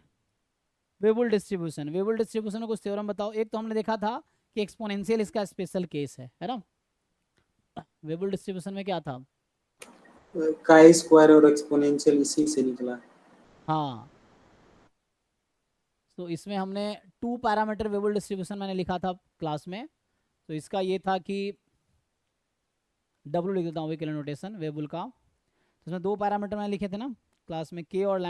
वेबुल डिस्ट्रीब्यूशन। वेबुल डिस्ट्रीब्यूशन में कुछ थ्योरम बताओ। एक तो हमने देखा था कि एक्सपोनेंशियल इसका स्पेशल केस है ना। वेबुल डिस्ट्रीब्यूशन में क्या था? काई स्क्वायर और एक्सपोनेंशियल इसी से निकला है। हाँ, तो इसमें हमने 2 पैरामीटर वेबुल डिस्ट्रीब्यूशन मैंने लिखा था क्लास में। तो इसका ये था कि W लिख देता हूँ वेक्यूलर नोटेशन वेबुल का। तो इसमें 2 पैरामीटर मैंने लिखे थे ना क्लास में, K और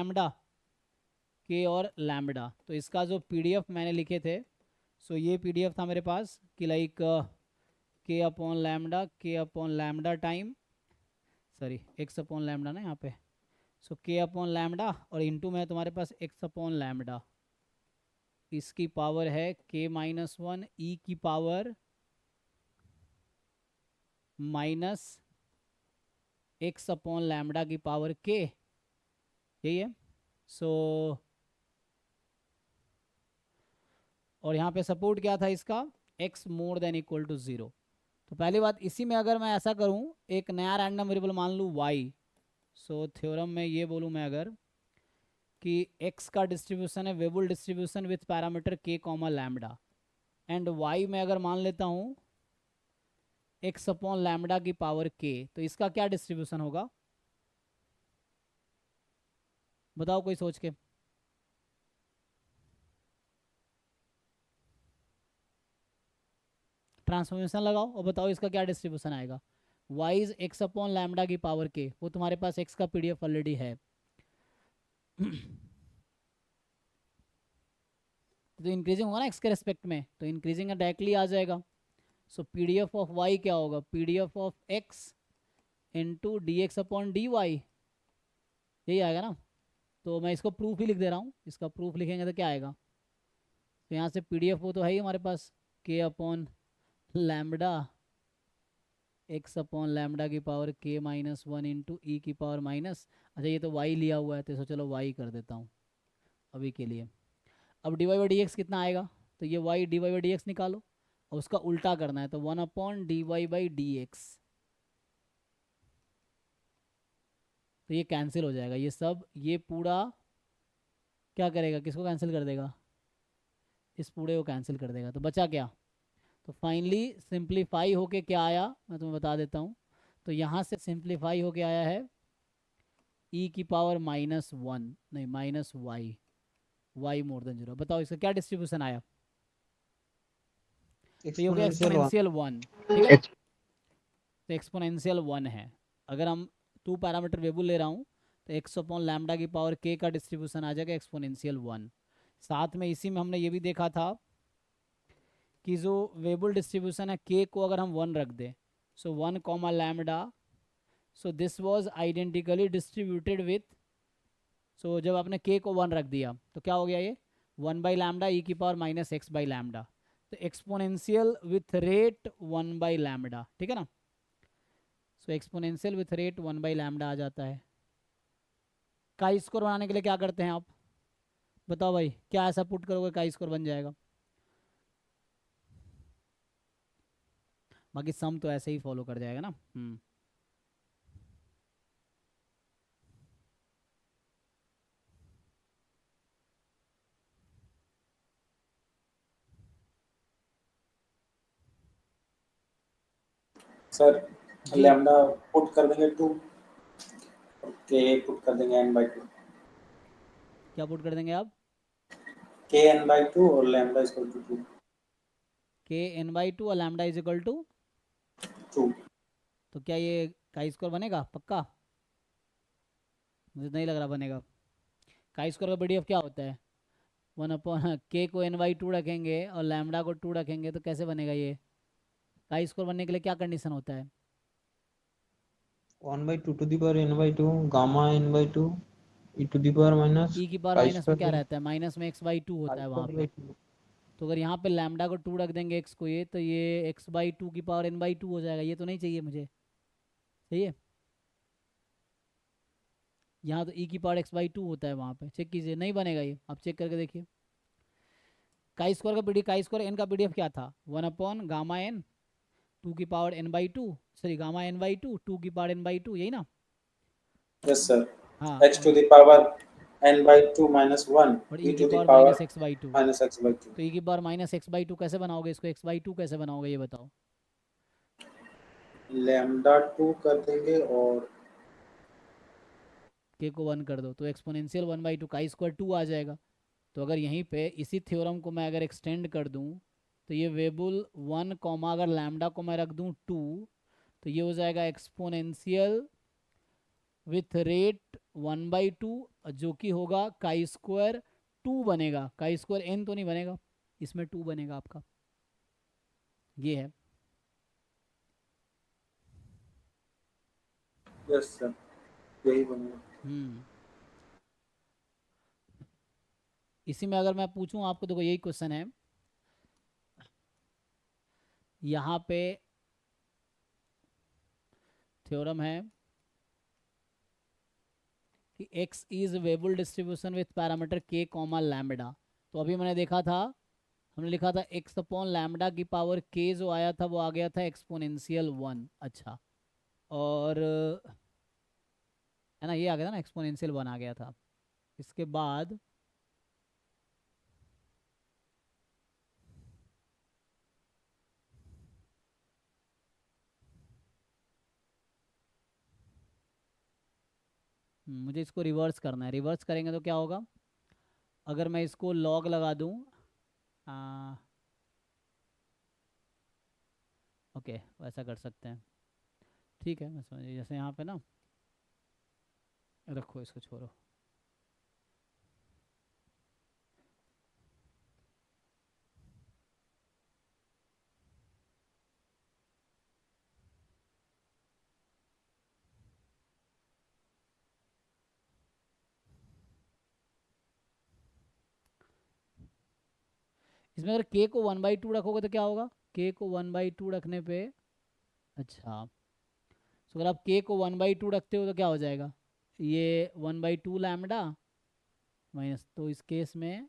लैम्बडा। तो इसका जो PDF मैंने लिखे थे, सो ये PDF था मेरे पास कि like K upon lambda time, sorry x upon lambda ना यहाँ पे, सो K अपॉन लैम्बडा और इनटू में तुम्हारे पास x अपॉन लैम्बडा, इसकी पावर है K-1 e की power minus x upon lambda की पावर k, यही है। सो और यहाँ पे सपोर्ट क्या था इसका, x more than equal to 0। तो पहली बात, इसी में अगर मैं ऐसा करूँ, एक नया रैंडम वेरिएबल मान लूँ y, सो थ्योरम में ये बोलूँ मैं अगर कि x का डिस्ट्रीब्यूशन है Weibull distribution with parameter k comma lambda, and y में अगर मान लेता हूँ x अपॉन लैम्बडा की पावर k, तो इसका क्या डिस्ट्रीब्यूशन होगा बताओ कोई सोच के। ट्रांसफॉर्मेशन लगाओ और बताओ इसका क्या डिस्ट्रीब्यूशन आएगा। y is x upon lambda की पावर k, वो तुम्हारे पास x का पीडीएफ ऑलरेडी है। तो इंक्रीजिंग होगा ना x के रेस्पेक्ट में, तो इंक्रीजिंग डायरेक्टली आ जाएगा। सो पीडीएफ ऑफ y क्या होगा, PDF of x into D X upon D Y, यही आएगा ना। तो मैं इसको प्रूफ ही लिख दे रहा हूँ, इसका प्रूफ लिखेंगे तो क्या आएगा, तो यहाँ से पीडीएफ वो तो है ही हमारे पास, k upon lambda x upon lambda की पावर k माइनस 1 इंटू ई की पावर माइनस, अच्छा ये तो y लिया हुआ है तो चलो y कर देता हूँ अभी के लिए। अब D Y by D X कितना आएगा, तो ये y D Y by D X निकालो और उसका उल्टा करना है, तो 1 upon D Y by D X, तो ये कैंसिल हो जाएगा ये सब, ये पूरा क्या करेगा, किसको कैंसिल कर देगा, इस पूरे को कैंसिल कर देगा। तो बचा क्या, तो फाइनली सिंप्लीफाई होके क्या आया मैं तुम्हें बता देता हूँ। तो यहाँ से सिंप्लीफाई होके आया है e की पावर माइनस 1 नहीं minus Y, Y more than 0। बताओ इसका क्या डिस्ट्रीब्यूशन आया, तो ये हो गया एक्सपोनेंशियल 1, ठीक है। तो एक्सपोनेंशियल 1 है, अगर हम 2 पैरामीटर वेबुल ले रहा हूँ तो एक्स अपॉन लैम्डा की पावर k का डिस्ट्रीब्यूशन आ जाएगा एक्सपोनेंशियल 1। साथ में इसी में हमने ये भी देखा था कि जो वेबुल डिस्ट्रीब्यूशन है k को अगर हम 1 रख दें, so 1 comma lambda, so this was identically distributed with, so जब आपने k को 1 रख दिया तो क्या हो गया, ये 1 बाई लैम्डा ई की power minus x by lambda, तो exponential with rate 1 by lambda, ठीक है ना। So exponential with rate 1 by lambda आ जाता है। काई स्कोर बनाने के लिए क्या करते हैं आप, बताओ भाई, क्या ऐसा पुट करोगे काई स्कोर बन जाएगा। बाकी सम तो ऐसे ही फॉलो कर जाएगा ना। सर जी लैम्डा पुट कर देंगे 2, के पुट कर देंगे n बाई 2, क्या पुट कर देंगे आप, के n बाई 2 और लैम्डा इज इक्वल टू 2। के एन बाई 2 और लैम्डा इज इक्वल टू 2 तो क्या ये काई स्कोर बनेगा पक्का, मुझे नहीं लग रहा बनेगा। काई स्कोर का पीडीएफ क्या होता है, 1 अपॉन के को एन बाई 2 रखेंगे और लैम्डा को 2 रखेंगे, तो कैसे बनेगा ये, काई स्कोर बनने के लिए क्या कंडीशन होता है, 1 by 2 to the power n by 2 gamma n by 2 e to the power minus ई की पावर chi माइनस में square क्या by रहता है, माइनस में एक्स बाई 2 chi होता है वहाँ square पे। by 2। तो अगर यहाँ पे लैम्डा को 2 रख देंगे एक्स को, ये तो ये एक्स बाई 2 की पावर एन बाई 2 हो जाएगा, ये तो नहीं चाहिए मुझे, चाहिए यहाँ तो ई की पावर एक्स बाई 2 होता है वहाँ पे, चेक कीजिए नहीं बनेगा ये, आप चेक करके देखिए। काई स्क्वायर का पीडीएफ, काई स्क्वायर एन का पीडीएफ क्या था, 1 अपॉन गामा एन 2 की power N by 2, sorry gamma N by 2 2 की पावर एन बाई 2, यही ना। यस सर, हाँ x to the power n by 2 minus 1 और e ई की to the power power minus x by 2, minus x by 2। तो ई की power minus x by 2 कैसे बनाओगे इसको, एक्स बाई 2 कैसे बनाओगे ये बताओ। लैम्डा 2 कर देंगे और के को 1 कर दो तो एक्सपोनेंशियल 1 बाई 2 काई स्क्वायर 2 आ जाएगा। तो अगर यहीं पे इसी थ्योरम को मैं अगर एक्सटेंड कर दूं तो ये वेबुल 1 कॉमा अगर लैम्डा को मैं रख दूं 2, तो ये हो जाएगा एक्सपोनेंशियल विथ रेट 1 बाई 2, जो कि होगा काई स्क्वायर 2 बनेगा, काई स्क्वायर एन तो नहीं बनेगा, इसमें 2 बनेगा आपका, ये है। यस सर यही बनेगा। इसी में अगर मैं पूछूं आपको, देखो यही क्वेश्चन है, यहाँ पे थ्योरम है कि x is Weibull distribution with parameter k comma lambda. तो अभी मैंने देखा था, हमने लिखा था x अपॉन लैम्डा की पावर k, जो आया था वो आ गया था एक्सपोनेंशियल 1, अच्छा, और है ना ये आ गया था ना एक्सपोनेंशियल 1 आ गया था। इसके बाद मुझे इसको रिवर्स करना है, रिवर्स करेंगे तो क्या होगा, अगर मैं इसको लॉग लगा दूं ओके वैसा कर सकते हैं, ठीक है मैं समझ गया। जैसे यहाँ पे ना रखो, इसको छोड़ो। इसमें अगर k को 1/2 रखोगे तो क्या होगा, k को 1/2 रखने पे, अच्छा तो अगर आप k को 1/2 रखते हो तो क्या हो जाएगा, ये 1/2 लैम्डा माइनस, तो इस केस में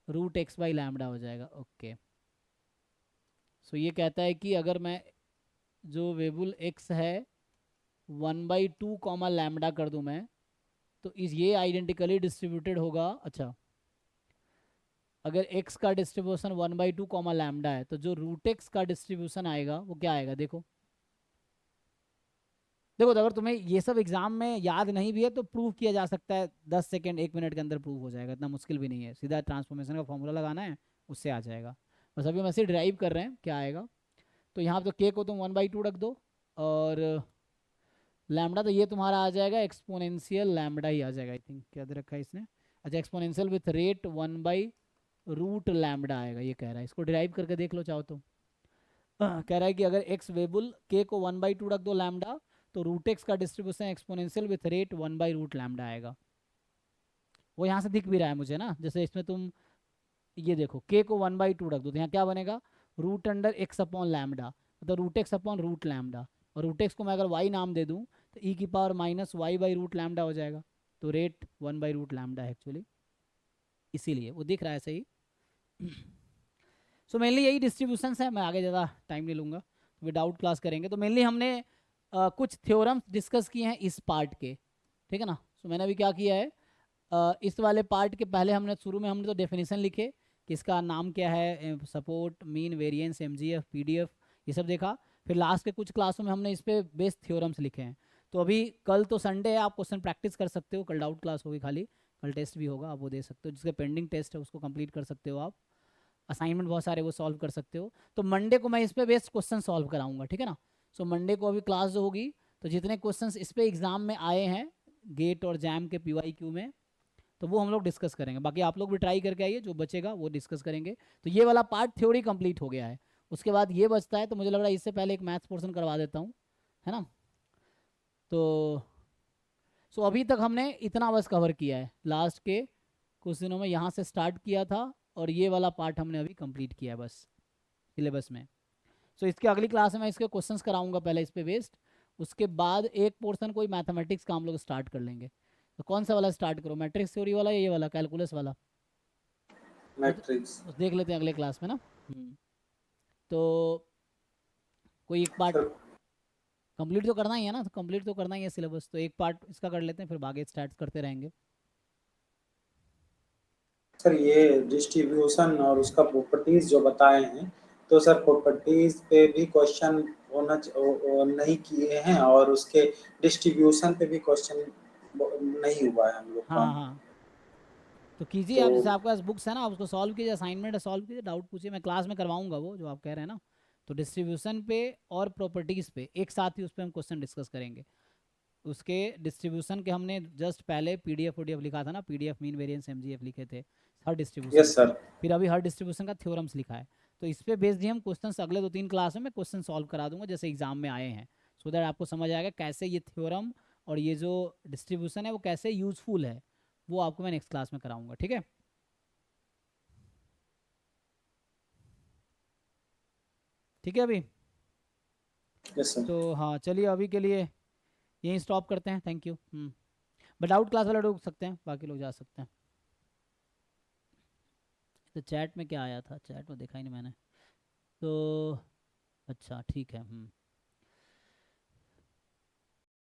√x/λ हो जाएगा। ओके सो ये कहता है कि अगर मैं जो वेरिएबल x है 1/2 कॉमा लैम्डा कर दूं मैं, तो इस ये आइडेंटिकली डिस्ट्रीब्यूटेड होगा। अच्छा अगर x का डिस्ट्रीब्यूशन 1/2 कॉमा लैम्डा है तो जो √x का डिस्ट्रीब्यूशन आएगा वो क्या आएगा, देखो देखो तो अगर तुम्हें ये सब एग्जाम में याद नहीं भी है तो प्रूव किया जा सकता है, 10 सेकंड 1 मिनट के अंदर प्रूव हो जाएगा, इतना मुश्किल भी नहीं है, सीधा ट्रांसफॉर्मेशन का फॉर्मूला लगाना है उससे आ जाएगा। बस अभी हम ऐसे ड्राइव कर रहे हैं क्या आएगा। तो यहाँ तो k को तुम 1/2 रख दो, और लैम्डा तो ये तुम्हारा आ जाएगा एक्सपोनेंशियल लैम्डा ही आ जाएगा, आई थिंक क्या दे रखा है इसने, अच्छा एक्सपोनेंशियल विथ रेट 1/√λ आएगा, ये कह रहा है। इसको ड्राइव करके देख लो चाहो तो। कह रहा है कि अगर x वेरिएबल k को 1/2 रख दो लैम्डा, तो √x का डिस्ट्रीब्यूशन एक्सपोनेंशियल विथ रेट 1/√λ आएगा। वो यहाँ से दिख भी रहा है मुझे ना, जैसे इसमें तुम ये देखो k को 1/2 रख दो तो यहाँ क्या बनेगा, √x/λ, मतलब √x/√λ, और √x को मैं अगर y नाम दे दूँ तो e⁻−y/√λ हो जाएगा, तो रेट 1/√λ है एक्चुअली, इसीलिए वो दिख रहा है सही। सो मेनली यही डिस्ट्रीब्यूशंस है, मैं आगे ज़्यादा टाइम नहीं लूँगा, विदाउट क्लास करेंगे। तो मेनली हमने कुछ थ्योरम्स डिस्कस किए हैं इस पार्ट के, ठीक है ना। सो मैंने अभी क्या किया है, इस वाले पार्ट के पहले हमने शुरू में हमने तो डेफिनेशन लिखे कि इसका नाम क्या है, support, mean, variance, MGF, PDF, ये सब देखा। फिर लास्ट के कुछ क्लासों में हमने इस पर बेस्ड थ्योरम्स लिखे हैं। तो अभी कल तो संडे है, आप क्वेश्चन प्रैक्टिस कर सकते हो, कल डाउट क्लास होगी खाली, कल टेस्ट भी होगा, आप वो दे सकते हो, जिसके पेंडिंग टेस्ट है उसको कंप्लीट कर सकते हो आप, असाइनमेंट बहुत सारे वो सॉल्व कर सकते हो। तो मंडे को मैं इस पे बेस्ड क्वेश्चन सॉल्व कराऊंगा, ठीक है ना। सो मंडे को अभी क्लास जो होगी, तो जितने क्वेश्चंस इस पे एग्जाम में आए हैं गेट और जैम के PYQ में, तो वो हम लोग डिस्कस करेंगे। बाकी आप लोग भी ट्राई करके आइए, जो बचेगा वो डिस्कस करेंगे। तो ये वाला पार्ट थ्योरी कंप्लीट हो गया है, उसके बाद ये बचता है, तो मुझे लग रहा है इससे पहले एक मैथ्स पोर्शन करवा देता हूँ, है ना। तो सो अभी तक हमने इतना बस कवर किया है, लास्ट के कुछ दिनों में यहाँ से स्टार्ट किया था, और ये वाला पार्ट हमने अभी कंप्लीट किया है बस सिलेबस में। सो इसके अगली क्लास में मैं इसके क्वेश्चंस कराऊंगा पहले इस पे बेस्ड, उसके बाद एक पोर्शन कोई मैथमेटिक्स का हम लोग स्टार्ट कर लेंगे। तो कौन सा वाला स्टार्ट करो, मैट्रिक्स थ्योरी वाला या ये वाला कैलकुलस वाला, मैट्रिक्स। देख लेते हैं अगले क्लास में ना। तो कोई एक पार्ट सर कंप्लीट तो करना ही है ना, तो कंप्लीट तो करना ही है सिलेबस, तो एक पार्ट इसका कर लेते हैं, फिर आगे स्टार्ट करते रहेंगे। सर ये डिस्ट्रीब्यूशन और उसका प्रॉपर्टीज जो बताए हैं, तो सर प्रॉपर्टीज पे भी क्वेश्चन नहीं किए हैं, और उसके डिस्ट्रीब्यूशन पे भी क्वेश्चन नहीं हुआ है हम लोग हाँ का। हाँ हाँ, तो कीजिए तो आप, जैसे आपके पास बुक्स है ना, आप उसको सॉल्व कीजिए, असाइनमेंट है सॉल्व कीजिए, डाउट पूछिए, मैं क्लास में करवाऊंगा वो जो आप कह रहे हैं ना। तो डिस्ट्रीब्यूशन पे और प्रॉपर्टीज़ पे एक साथ ही उस पर हम क्वेश्चन डिस्कस करेंगे। उसके डिस्ट्रीब्यूशन के हमने जस्ट पहले PDF लिखा था ना, PDF, मीन, वेरिएंस, MGF लिखे थे हर डिस्ट्रीब्यूशन यस का, सर। फिर अभी हर डिस्ट्रीब्यूशन का थ्योरम्स लिखा है। तो इस पे बेस्ड ही हम क्वेश्चन अगले 2-3 क्लास में मैं क्वेश्चन सॉल्व करा दूंगा जैसे एग्जाम में आए हैं, सो दैट आपको समझ आएगा कैसे ये थ्योरम और ये जो डिस्ट्रीब्यूशन है वो कैसे यूजफुल है, वो आपको मैं नेक्स्ट क्लास में कराऊंगा, ठीक है। ठीक है अभी, यस सर। तो हाँ चलिए अभी के लिए यहीं स्टॉप करते हैं, thank you. But out class वाले रुक सकते हैं, बाकी लोग जा सकते हैं। तो चैट में क्या आया था, चैट में देखा ही नहीं मैंने, तो अच्छा ठीक है।